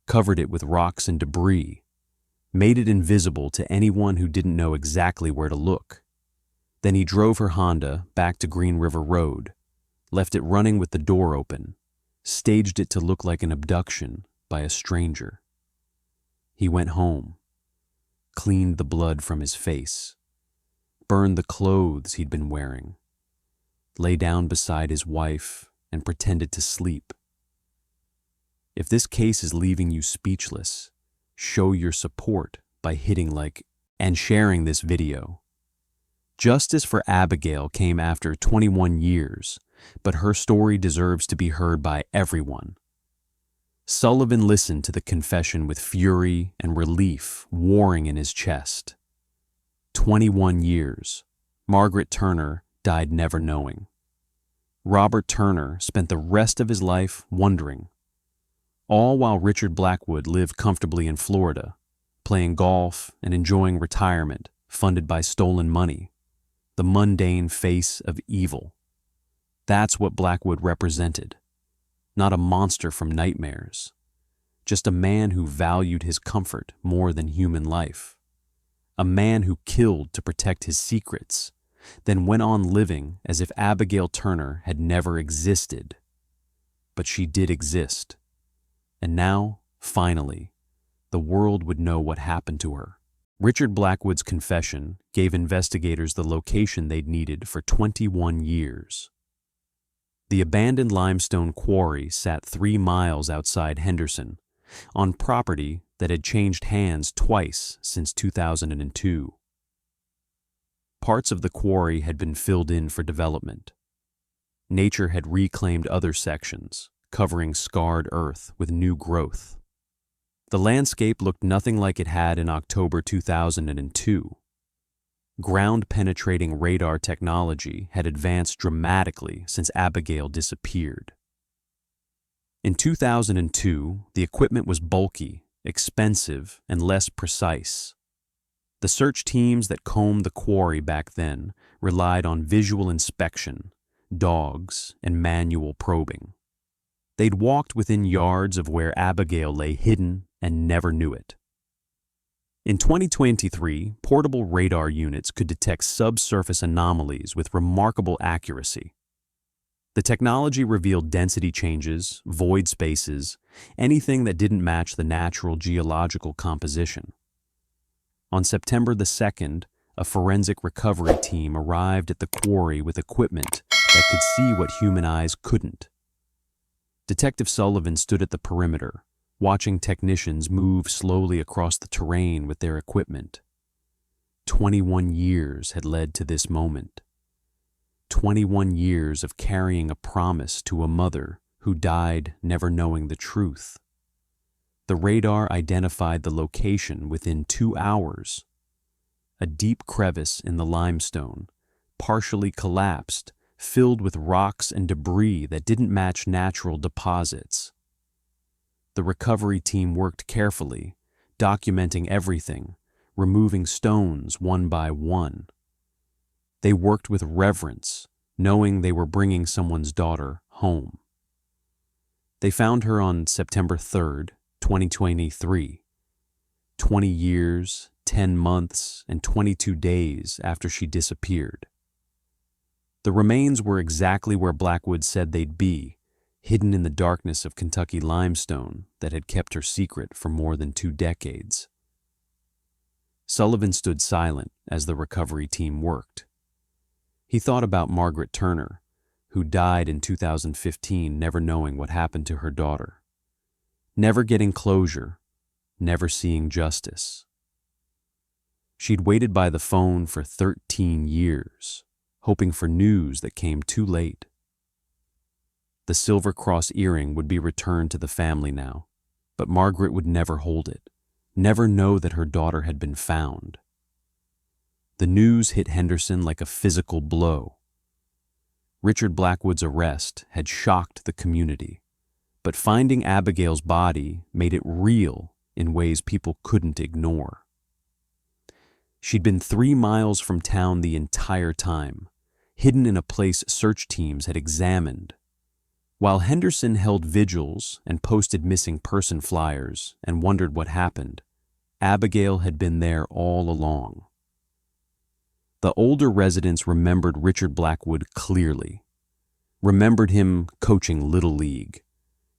covered it with rocks and debris, made it invisible to anyone who didn't know exactly where to look. Then he drove her Honda back to Green River Road, left it running with the door open, staged it to look like an abduction by a stranger. He went home, cleaned the blood from his face, burned the clothes he'd been wearing, lay down beside his wife and pretended to sleep. If this case is leaving you speechless, show your support by hitting like and sharing this video. Justice for Abigail came after 21 years, but her story deserves to be heard by everyone. Sullivan listened to the confession with fury and relief warring in his chest. 21 years. Margaret Turner died never knowing. Robert Turner spent the rest of his life wondering. All while Richard Blackwood lived comfortably in Florida, playing golf and enjoying retirement funded by stolen money, the mundane face of evil. That's what Blackwood represented. Not a monster from nightmares, just a man who valued his comfort more than human life. A man who killed to protect his secrets, then went on living as if Abigail Turner had never existed. But she did exist. And now, finally, the world would know what happened to her. Richard Blackwood's confession gave investigators the location they'd needed for 21 years. The abandoned limestone quarry sat 3 miles outside Henderson, on property that had changed hands twice since 2002. Parts of the quarry had been filled in for development. Nature had reclaimed other sections, covering scarred earth with new growth. The landscape looked nothing like it had in October 2002. Ground-penetrating radar technology had advanced dramatically since Abigail disappeared. In 2002, the equipment was bulky, expensive, and less precise. The search teams that combed the quarry back then relied on visual inspection, dogs, and manual probing. They'd walked within yards of where Abigail lay hidden and never knew it. In 2023, portable radar units could detect subsurface anomalies with remarkable accuracy. The technology revealed density changes, void spaces, anything that didn't match the natural geological composition. On September the 2nd, a forensic recovery team arrived at the quarry with equipment that could see what human eyes couldn't. Detective Sullivan stood at the perimeter, watching technicians move slowly across the terrain with their equipment. 21 years had led to this moment. 21 years of carrying a promise to a mother who died never knowing the truth. The radar identified the location within 2 hours. A deep crevice in the limestone, partially collapsed, filled with rocks and debris that didn't match natural deposits. The recovery team worked carefully, documenting everything, removing stones one by one. They worked with reverence, knowing they were bringing someone's daughter home. They found her on September 3rd, 2023, 20 years, 10 months, and 22 days after she disappeared. The remains were exactly where Blackwood said they'd be, hidden in the darkness of Kentucky limestone that had kept her secret for more than 2 decades. Sullivan stood silent as the recovery team worked. He thought about Margaret Turner, who died in 2015 never knowing what happened to her daughter, never getting closure, never seeing justice. She'd waited by the phone for 13 years, hoping for news that came too late. The Silver Cross earring would be returned to the family now, but Margaret would never hold it, never know that her daughter had been found. The news hit Henderson like a physical blow. Richard Blackwood's arrest had shocked the community, but finding Abigail's body made it real in ways people couldn't ignore. She'd been 3 miles from town the entire time, hidden in a place search teams had examined. While Henderson held vigils and posted missing person flyers and wondered what happened, Abigail had been there all along. The older residents remembered Richard Blackwood clearly, remembered him coaching Little League,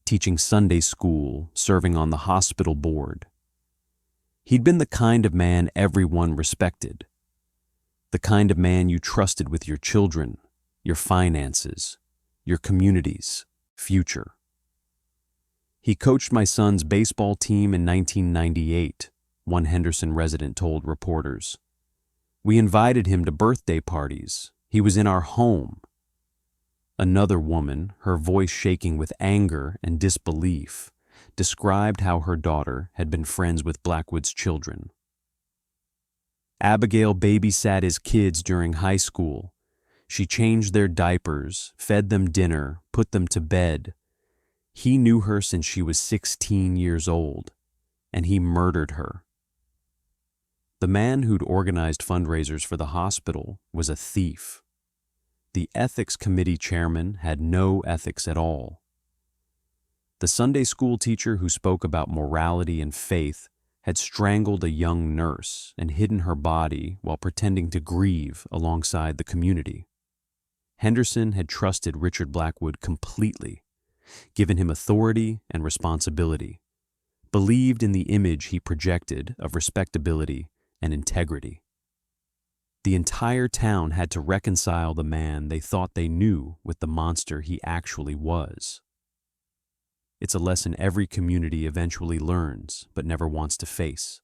teaching Sunday school, serving on the hospital board. He'd been the kind of man everyone respected, the kind of man you trusted with your children, your finances, your community's future. He coached my son's baseball team in 1998, one Henderson resident told reporters. We invited him to birthday parties. He was in our home. Another woman, her voice shaking with anger and disbelief, described how her daughter had been friends with Blackwood's children. Abigail babysat his kids during high school. She changed their diapers, fed them dinner, put them to bed. He knew her since she was 16 years old, and he murdered her. The man who'd organized fundraisers for the hospital was a thief. The ethics committee chairman had no ethics at all. The Sunday school teacher who spoke about morality and faith had strangled a young nurse and hidden her body while pretending to grieve alongside the community. Henderson had trusted Richard Blackwood completely, given him authority and responsibility, believed in the image he projected of respectability and integrity. The entire town had to reconcile the man they thought they knew with the monster he actually was. It's a lesson every community eventually learns but never wants to face.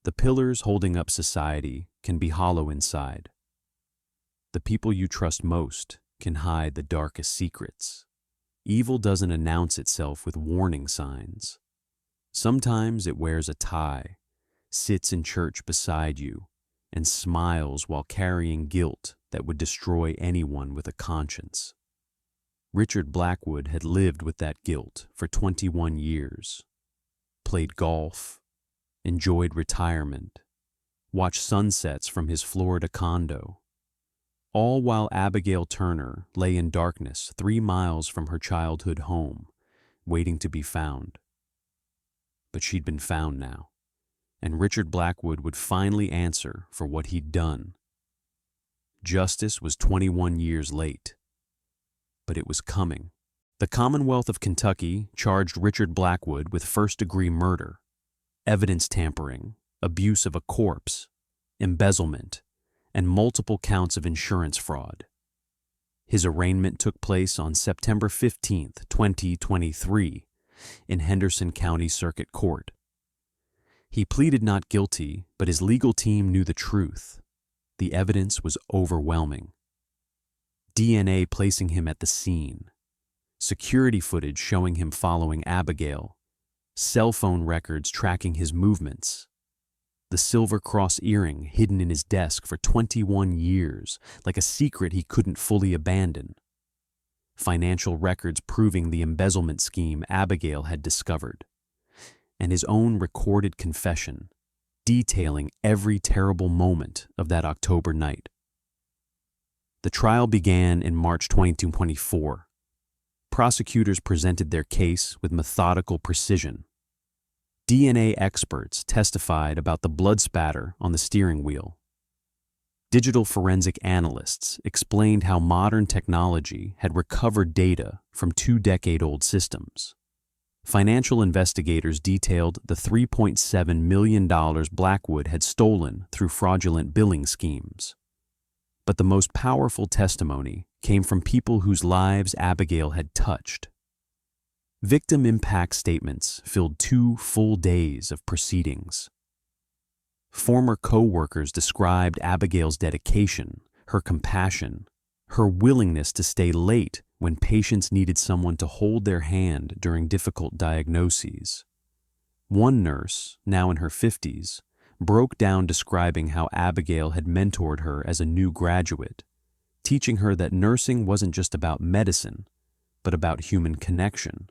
The pillars holding up society can be hollow inside. The people you trust most can hide the darkest secrets. Evil doesn't announce itself with warning signs. Sometimes it wears a tie, sits in church beside you, and smiles while carrying guilt that would destroy anyone with a conscience. Richard Blackwood had lived with that guilt for 21 years, played golf, enjoyed retirement, watched sunsets from his Florida condo, all while Abigail Turner lay in darkness 3 miles from her childhood home, waiting to be found. But she'd been found now, and Richard Blackwood would finally answer for what he'd done. Justice was 21 years late, but it was coming. The Commonwealth of Kentucky charged Richard Blackwood with first-degree murder, evidence tampering, abuse of a corpse, embezzlement, and multiple counts of insurance fraud. His arraignment took place on September 15, 2023, in Henderson County Circuit Court. He pleaded not guilty, but his legal team knew the truth. The evidence was overwhelming. DNA placing him at the scene, security footage showing him following Abigail, cell phone records tracking his movements, the silver cross earring hidden in his desk for 21 years, like a secret he couldn't fully abandon, financial records proving the embezzlement scheme Abigail had discovered, and his own recorded confession detailing every terrible moment of that October night. The trial began in March 2024. Prosecutors presented their case with methodical precision. DNA experts testified about the blood spatter on the steering wheel. Digital forensic analysts explained how modern technology had recovered data from 2-decade-old systems. Financial investigators detailed the $3.7 million Blackwood had stolen through fraudulent billing schemes. But the most powerful testimony came from people whose lives Abigail had touched. Victim impact statements filled 2 full days of proceedings. Former co-workers described Abigail's dedication, her compassion, her willingness to stay late when patients needed someone to hold their hand during difficult diagnoses. One nurse, now in her 50s, broke down describing how Abigail had mentored her as a new graduate, teaching her that nursing wasn't just about medicine, but about human connection.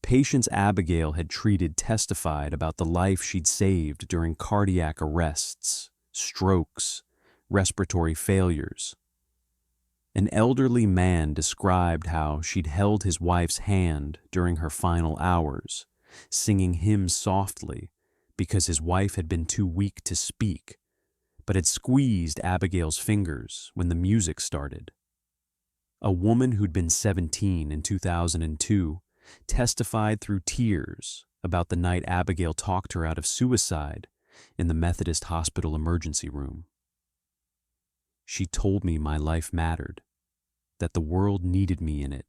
Patients Abigail had treated testified about the life she'd saved during cardiac arrests, strokes, respiratory failures. An elderly man described how she'd held his wife's hand during her final hours, singing hymns softly because his wife had been too weak to speak, but had squeezed Abigail's fingers when the music started. A woman who'd been 17 in 2002 testified through tears about the night Abigail talked her out of suicide in the Methodist Hospital emergency room. She told me my life mattered, that the world needed me in it.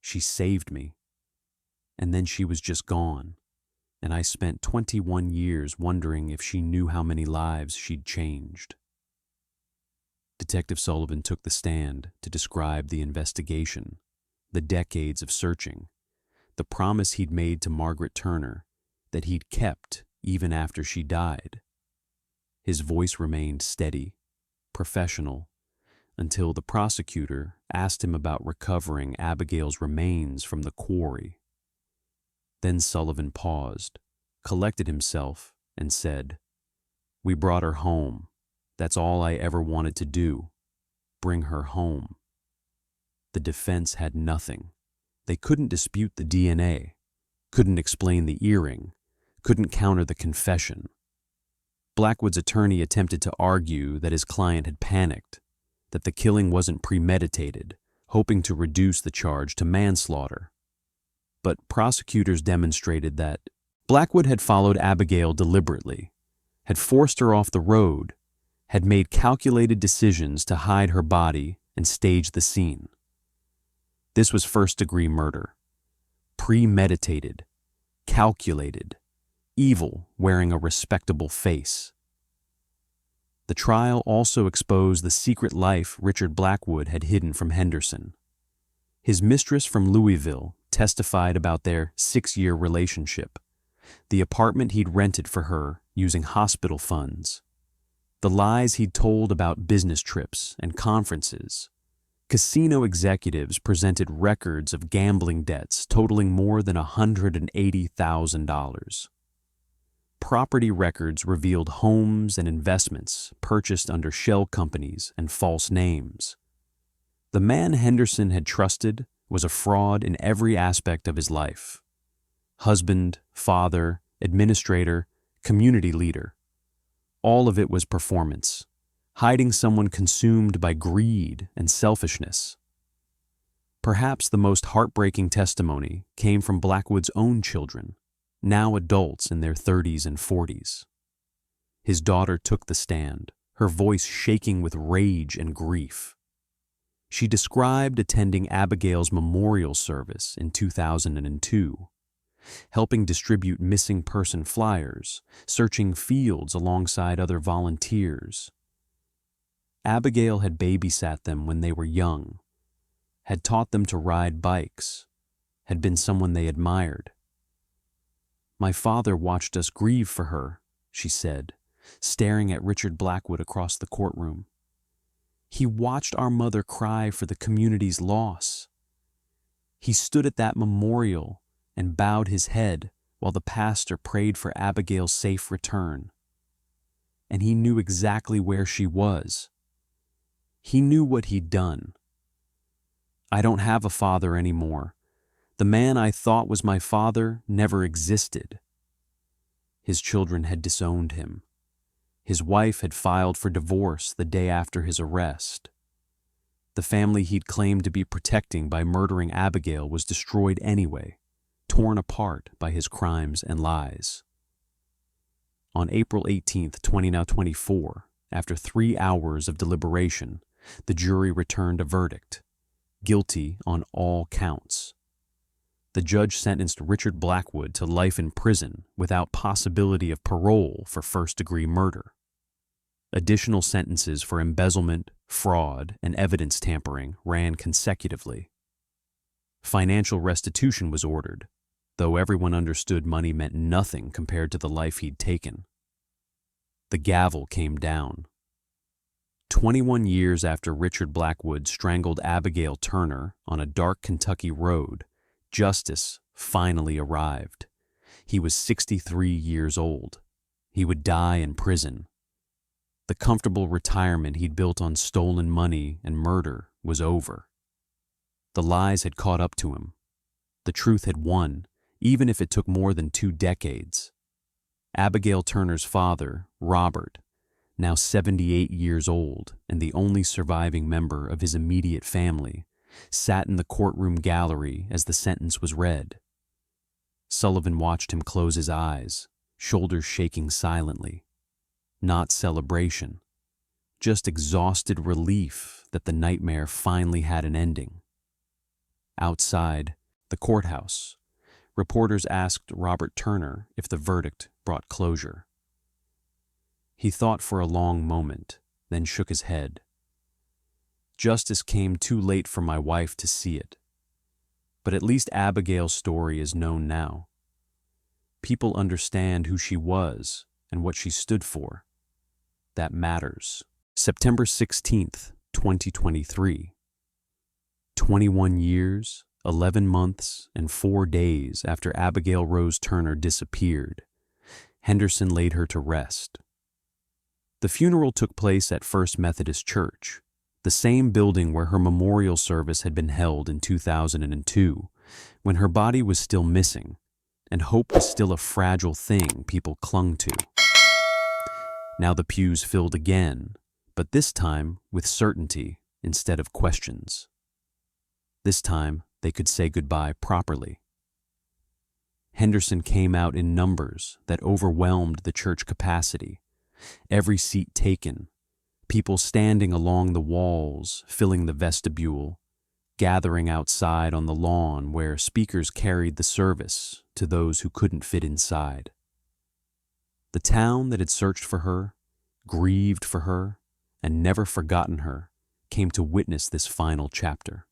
She saved me. And then she was just gone, and I spent 21 years wondering if she knew how many lives she'd changed. Detective Sullivan took the stand to describe the investigation, the decades of searching, the promise he'd made to Margaret Turner that he'd kept even after she died. His voice remained steady, professional, until the prosecutor asked him about recovering Abigail's remains from the quarry. Then Sullivan paused, collected himself, and said, "We brought her home. That's all I ever wanted to do, bring her home." The defense had nothing. They couldn't dispute the DNA, couldn't explain the earring, couldn't counter the confession. Blackwood's attorney attempted to argue that his client had panicked, that the killing wasn't premeditated, hoping to reduce the charge to manslaughter. But prosecutors demonstrated that Blackwood had followed Abigail deliberately, had forced her off the road, had made calculated decisions to hide her body and stage the scene. This was first-degree murder. Premeditated, calculated, evil wearing a respectable face. The trial also exposed the secret life Richard Blackwood had hidden from Henderson. His mistress from Louisville testified about their 6-year relationship, the apartment he'd rented for her using hospital funds, the lies he'd told about business trips and conferences. Casino executives presented records of gambling debts totaling more than $180,000. Property records revealed homes and investments purchased under shell companies and false names. The man Henderson had trusted was a fraud in every aspect of his life. Husband, father, administrator, community leader. All of it was performance, hiding someone consumed by greed and selfishness. Perhaps the most heartbreaking testimony came from Blackwood's own children, now adults in their 30s and 40s. His daughter took the stand, her voice shaking with rage and grief. She described attending Abigail's memorial service in 2002, helping distribute missing person flyers, searching fields alongside other volunteers. Abigail had babysat them when they were young, had taught them to ride bikes, had been someone they admired. "My father watched us grieve for her," she said, staring at Richard Blackwood across the courtroom. "He watched our mother cry for the community's loss. He stood at that memorial and bowed his head while the pastor prayed for Abigail's safe return. And he knew exactly where she was. He knew what he'd done. I don't have a father anymore. The man I thought was my father never existed." His children had disowned him. His wife had filed for divorce the day after his arrest. The family he'd claimed to be protecting by murdering Abigail was destroyed anyway, torn apart by his crimes and lies. On April 18th, 2024, after 3 hours of deliberation, the jury returned a verdict: guilty on all counts. The judge sentenced Richard Blackwood to life in prison without possibility of parole for first-degree murder. Additional sentences for embezzlement, fraud, and evidence tampering ran consecutively. Financial restitution was ordered, though everyone understood money meant nothing compared to the life he'd taken. The gavel came down. 21 years after Richard Blackwood strangled Abigail Turner on a dark Kentucky road, justice finally arrived. He was 63 years old. He would die in prison. The comfortable retirement he'd built on stolen money and murder was over. The lies had caught up to him. The truth had won, even if it took more than 2 decades. Abigail Turner's father, Robert, now 78 years old and the only surviving member of his immediate family, sat in the courtroom gallery as the sentence was read. Sullivan watched him close his eyes, shoulders shaking silently. Not celebration, just exhausted relief that the nightmare finally had an ending. Outside the courthouse, reporters asked Robert Turner if the verdict brought closure. He thought for a long moment, then shook his head. "Justice came too late for my wife to see it. But at least Abigail's story is known now. People understand who she was and what she stood for. That matters." September 16th, 2023. 21 years, 11 months, and 4 days after Abigail Rose Turner disappeared, Henderson laid her to rest. The funeral took place at First Methodist Church, the same building where her memorial service had been held in 2002, when her body was still missing, and hope was still a fragile thing people clung to. Now the pews filled again, but this time with certainty instead of questions. This time they could say goodbye properly. Henderson came out in numbers that overwhelmed the church capacity. Every seat taken, people standing along the walls, filling the vestibule, gathering outside on the lawn where speakers carried the service to those who couldn't fit inside. The town that had searched for her, grieved for her, and never forgotten her came to witness this final chapter.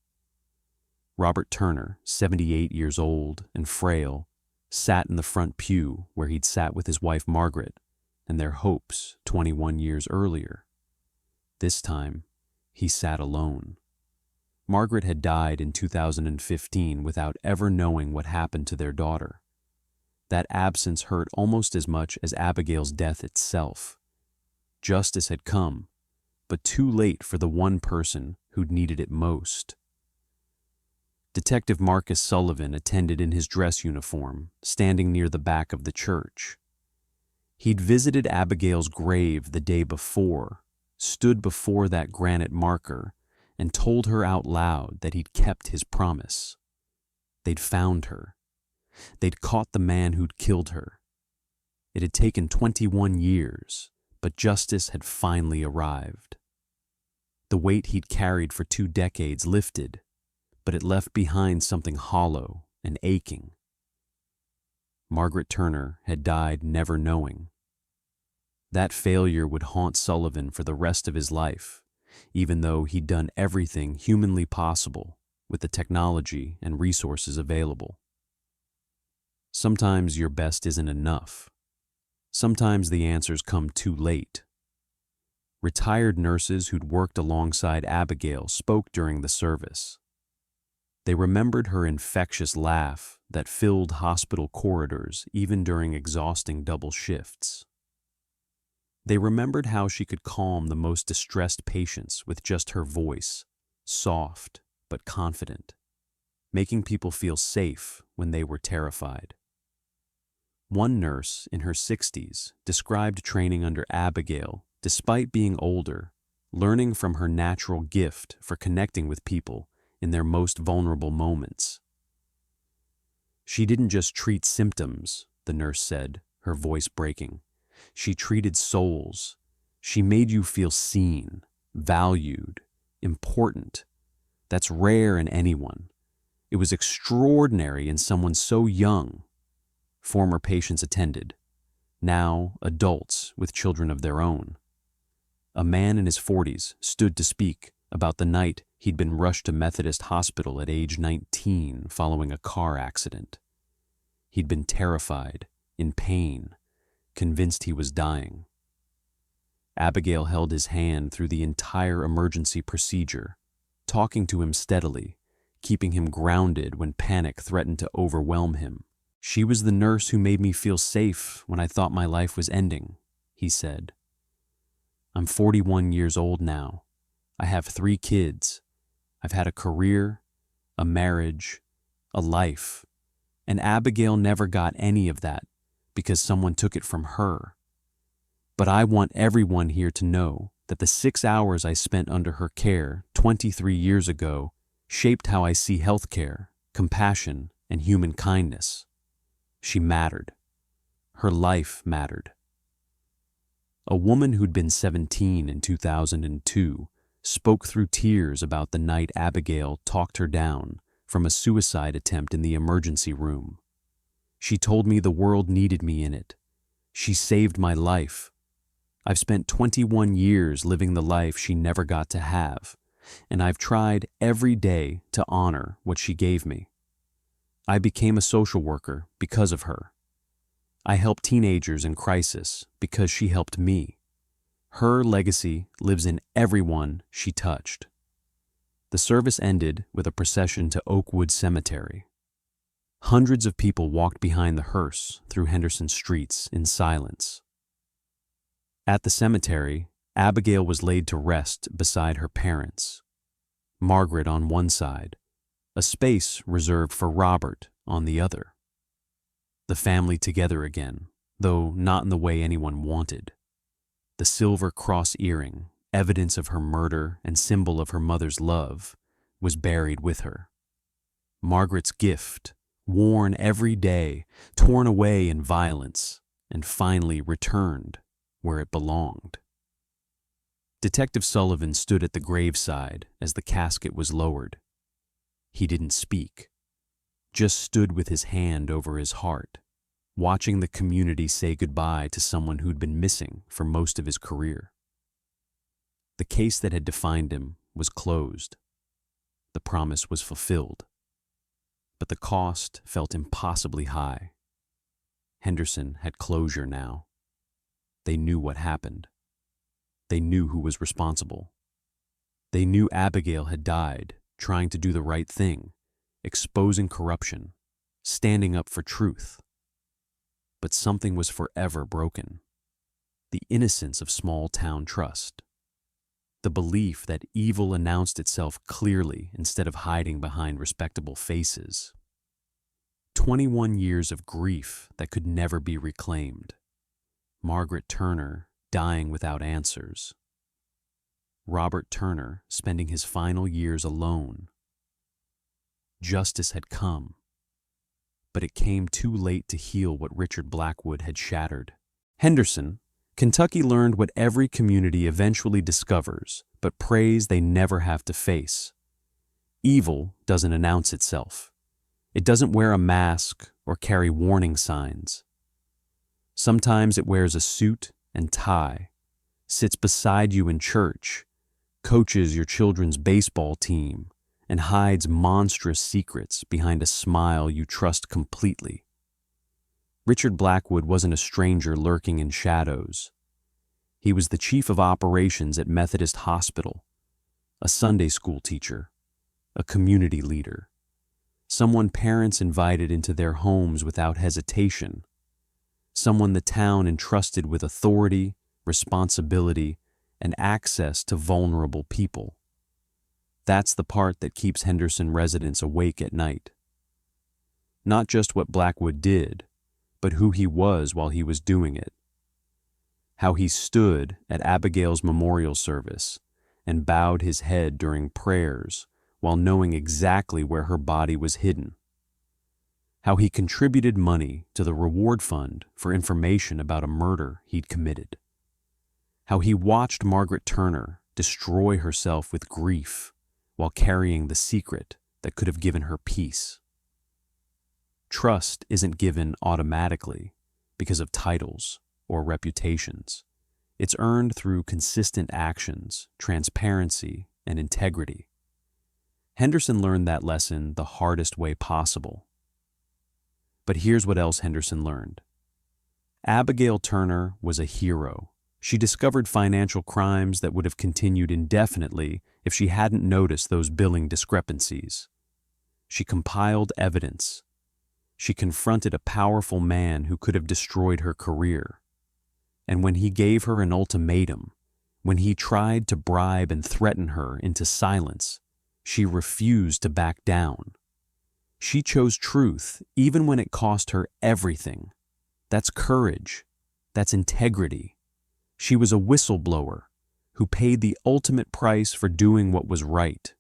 Robert Turner, 78 years old and frail, sat in the front pew where he'd sat with his wife Margaret and their hopes 21 years earlier. This time, he sat alone. Margaret had died in 2015 without ever knowing what happened to their daughter. That absence hurt almost as much as Abigail's death itself. Justice had come, but too late for the one person who'd needed it most. Detective Marcus Sullivan attended in his dress uniform, standing near the back of the church. He'd visited Abigail's grave the day before, stood before that granite marker, and told her out loud that he'd kept his promise. They'd found her. They'd caught the man who'd killed her. It had taken 21 years, But justice had finally arrived. The weight he'd carried for 2 decades lifted, but it left behind something hollow and aching. Margaret Turner had died never knowing. That failure would haunt Sullivan for the rest of his life, even though he'd done everything humanly possible with the technology and resources available. Sometimes your best isn't enough. Sometimes the answers come too late. Retired nurses who'd worked alongside Abigail spoke during the service. They remembered her infectious laugh that filled hospital corridors even during exhausting double shifts. They remembered how she could calm the most distressed patients with just her voice, soft but confident, making people feel safe when they were terrified. One nurse in her 60s described training under Abigail despite being older, learning from her natural gift for connecting with people in their most vulnerable moments. She didn't just treat symptoms, the nurse said, her voice breaking. She treated souls. She made you feel seen, valued, important. That's rare in anyone. It was extraordinary in someone so young. Former patients attended, now adults with children of their own. A man in his 40s stood to speak about the night he'd been rushed to Methodist Hospital at age 19 following a car accident. He'd been terrified, in pain, convinced he was dying. Abigail held his hand through the entire emergency procedure, talking to him steadily, keeping him grounded when panic threatened to overwhelm him. "She was the nurse who made me feel safe when I thought my life was ending," he said. "I'm 41 years old now. I have 3 kids. I've had a career, a marriage, a life, and Abigail never got any of that because someone took it from her. But I want everyone here to know that the 6 hours I spent under her care 23 years ago shaped how I see healthcare, compassion, and human kindness. She mattered. Her life mattered." A woman who'd been 17 in 2002 spoke through tears about the night Abigail talked her down from a suicide attempt in the emergency room. "She told me the world needed me in it. She saved my life. I've spent 21 years living the life she never got to have, and I've tried every day to honor what she gave me. I became a social worker because of her. I help teenagers in crisis because she helped me. Her legacy lives in everyone she touched." The service ended with a procession to Oakwood Cemetery. Hundreds of people walked behind the hearse through Henderson streets in silence. At the cemetery, Abigail was laid to rest beside her parents. Margaret on one side, a space reserved for Robert on the other. The family together again, though not in the way anyone wanted. The silver cross earring, evidence of her murder and symbol of her mother's love, was buried with her. Margaret's gift, worn every day, torn away in violence, and finally returned where it belonged. Detective Sullivan stood at the graveside as the casket was lowered. He didn't speak, just stood with his hand over his heart, watching the community say goodbye to someone who'd been missing for most of his career. The case that had defined him was closed. The promise was fulfilled. But the cost felt impossibly high. Henderson had closure now. They knew what happened. They knew who was responsible. They knew Abigail had died trying to do the right thing, exposing corruption, standing up for truth. But something was forever broken. The innocence of small-town trust. The belief that evil announced itself clearly instead of hiding behind respectable faces. 21 years of grief that could never be reclaimed. Margaret Turner dying without answers. Robert Turner spending his final years alone. Justice had come, but it came too late to heal what Richard Blackwood had shattered. Henderson, Kentucky learned what every community eventually discovers, but prays they never have to face. Evil doesn't announce itself. It doesn't wear a mask or carry warning signs. Sometimes it wears a suit and tie, sits beside you in church, coaches your children's baseball team, and hides monstrous secrets behind a smile you trust completely. Richard Blackwood wasn't a stranger lurking in shadows. He was the chief of operations at Methodist Hospital, a Sunday school teacher, a community leader, someone parents invited into their homes without hesitation, someone the town entrusted with authority, responsibility, and access to vulnerable people. That's the part that keeps Henderson residents awake at night. Not just what Blackwood did, but who he was while he was doing it. How he stood at Abigail's memorial service and bowed his head during prayers while knowing exactly where her body was hidden. How he contributed money to the reward fund for information about a murder he'd committed. How he watched Margaret Turner destroy herself with grief while carrying the secret that could have given her peace. Trust isn't given automatically because of titles or reputations. It's earned through consistent actions, transparency, and integrity. Henderson learned that lesson the hardest way possible. But here's what else Henderson learned. Abigail Turner was a hero. She discovered financial crimes that would have continued indefinitely if she hadn't noticed those billing discrepancies. She compiled evidence. She confronted a powerful man who could have destroyed her career. And when he gave her an ultimatum, when he tried to bribe and threaten her into silence, she refused to back down. She chose truth even when it cost her everything. That's courage. That's integrity. She was a whistleblower who paid the ultimate price for doing what was right.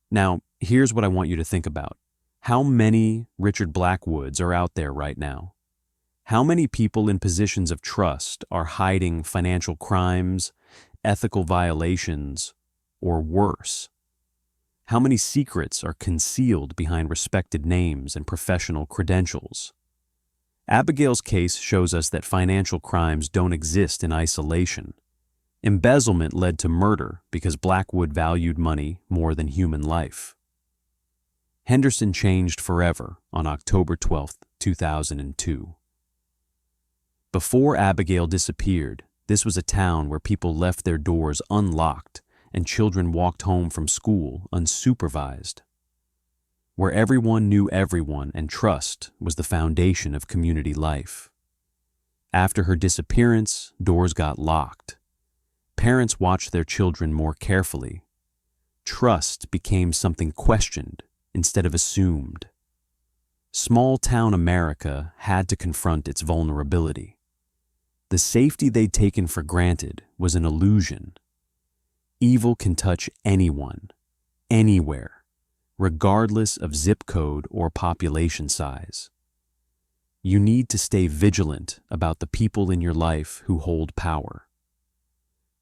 Now, here's what I want you to think about. How many Richard Blackwoods are out there right now? How many people in positions of trust are hiding financial crimes, ethical violations, or worse? How many secrets are concealed behind respected names and professional credentials? Abigail's case shows us that financial crimes don't exist in isolation. Embezzlement led to murder because Blackwood valued money more than human life. Henderson changed forever on October 12, 2002. Before Abigail disappeared, this was a town where people left their doors unlocked and children walked home from school unsupervised. Where everyone knew everyone and trust was the foundation of community life. After her disappearance, doors got locked. Parents watched their children more carefully. Trust became something questioned instead of assumed. Small-town America had to confront its vulnerability. The safety they'd taken for granted was an illusion. Evil can touch anyone, anywhere, regardless of zip code or population size. You need to stay vigilant about the people in your life who hold power.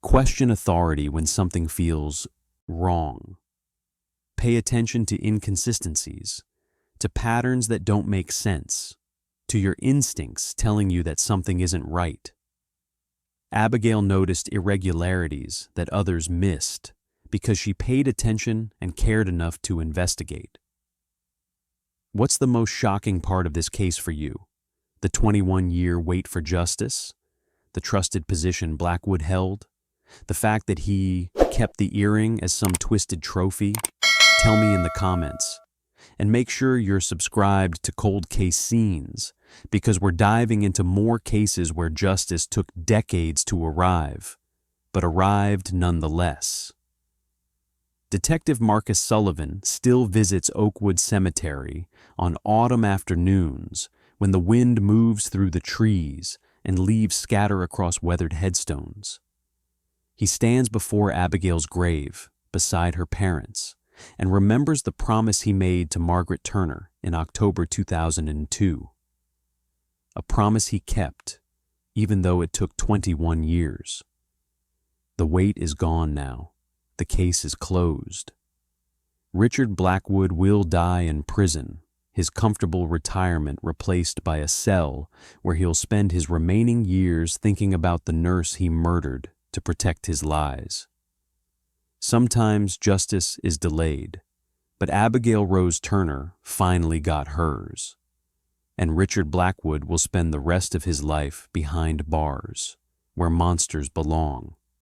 Question authority when something feels wrong. Pay attention to inconsistencies, to patterns that don't make sense, to your instincts telling you that something isn't right. Abigail noticed irregularities that others missed because she paid attention and cared enough to investigate. What's the most shocking part of this case for you? The 21-year wait for justice? The trusted position Blackwood held? The fact that he kept the earring as some twisted trophy? Tell me in the comments. And make sure you're subscribed to Cold Case Scenes, because we're diving into more cases where justice took decades to arrive, but arrived nonetheless. Detective Marcus Sullivan still visits Oakwood Cemetery on autumn afternoons when the wind moves through the trees and leaves scatter across weathered headstones. He stands before Abigail's grave, beside her parents, and remembers the promise he made to Margaret Turner in October 2002. A promise he kept, even though it took 21 years. The wait is gone now. The case is closed. Richard Blackwood will die in prison, his comfortable retirement replaced by a cell where he'll spend his remaining years thinking about the nurse he murdered to protect his lies. Sometimes justice is delayed, but Abigail Rose Turner finally got hers, and Richard Blackwood will spend the rest of his life behind bars, where monsters belong.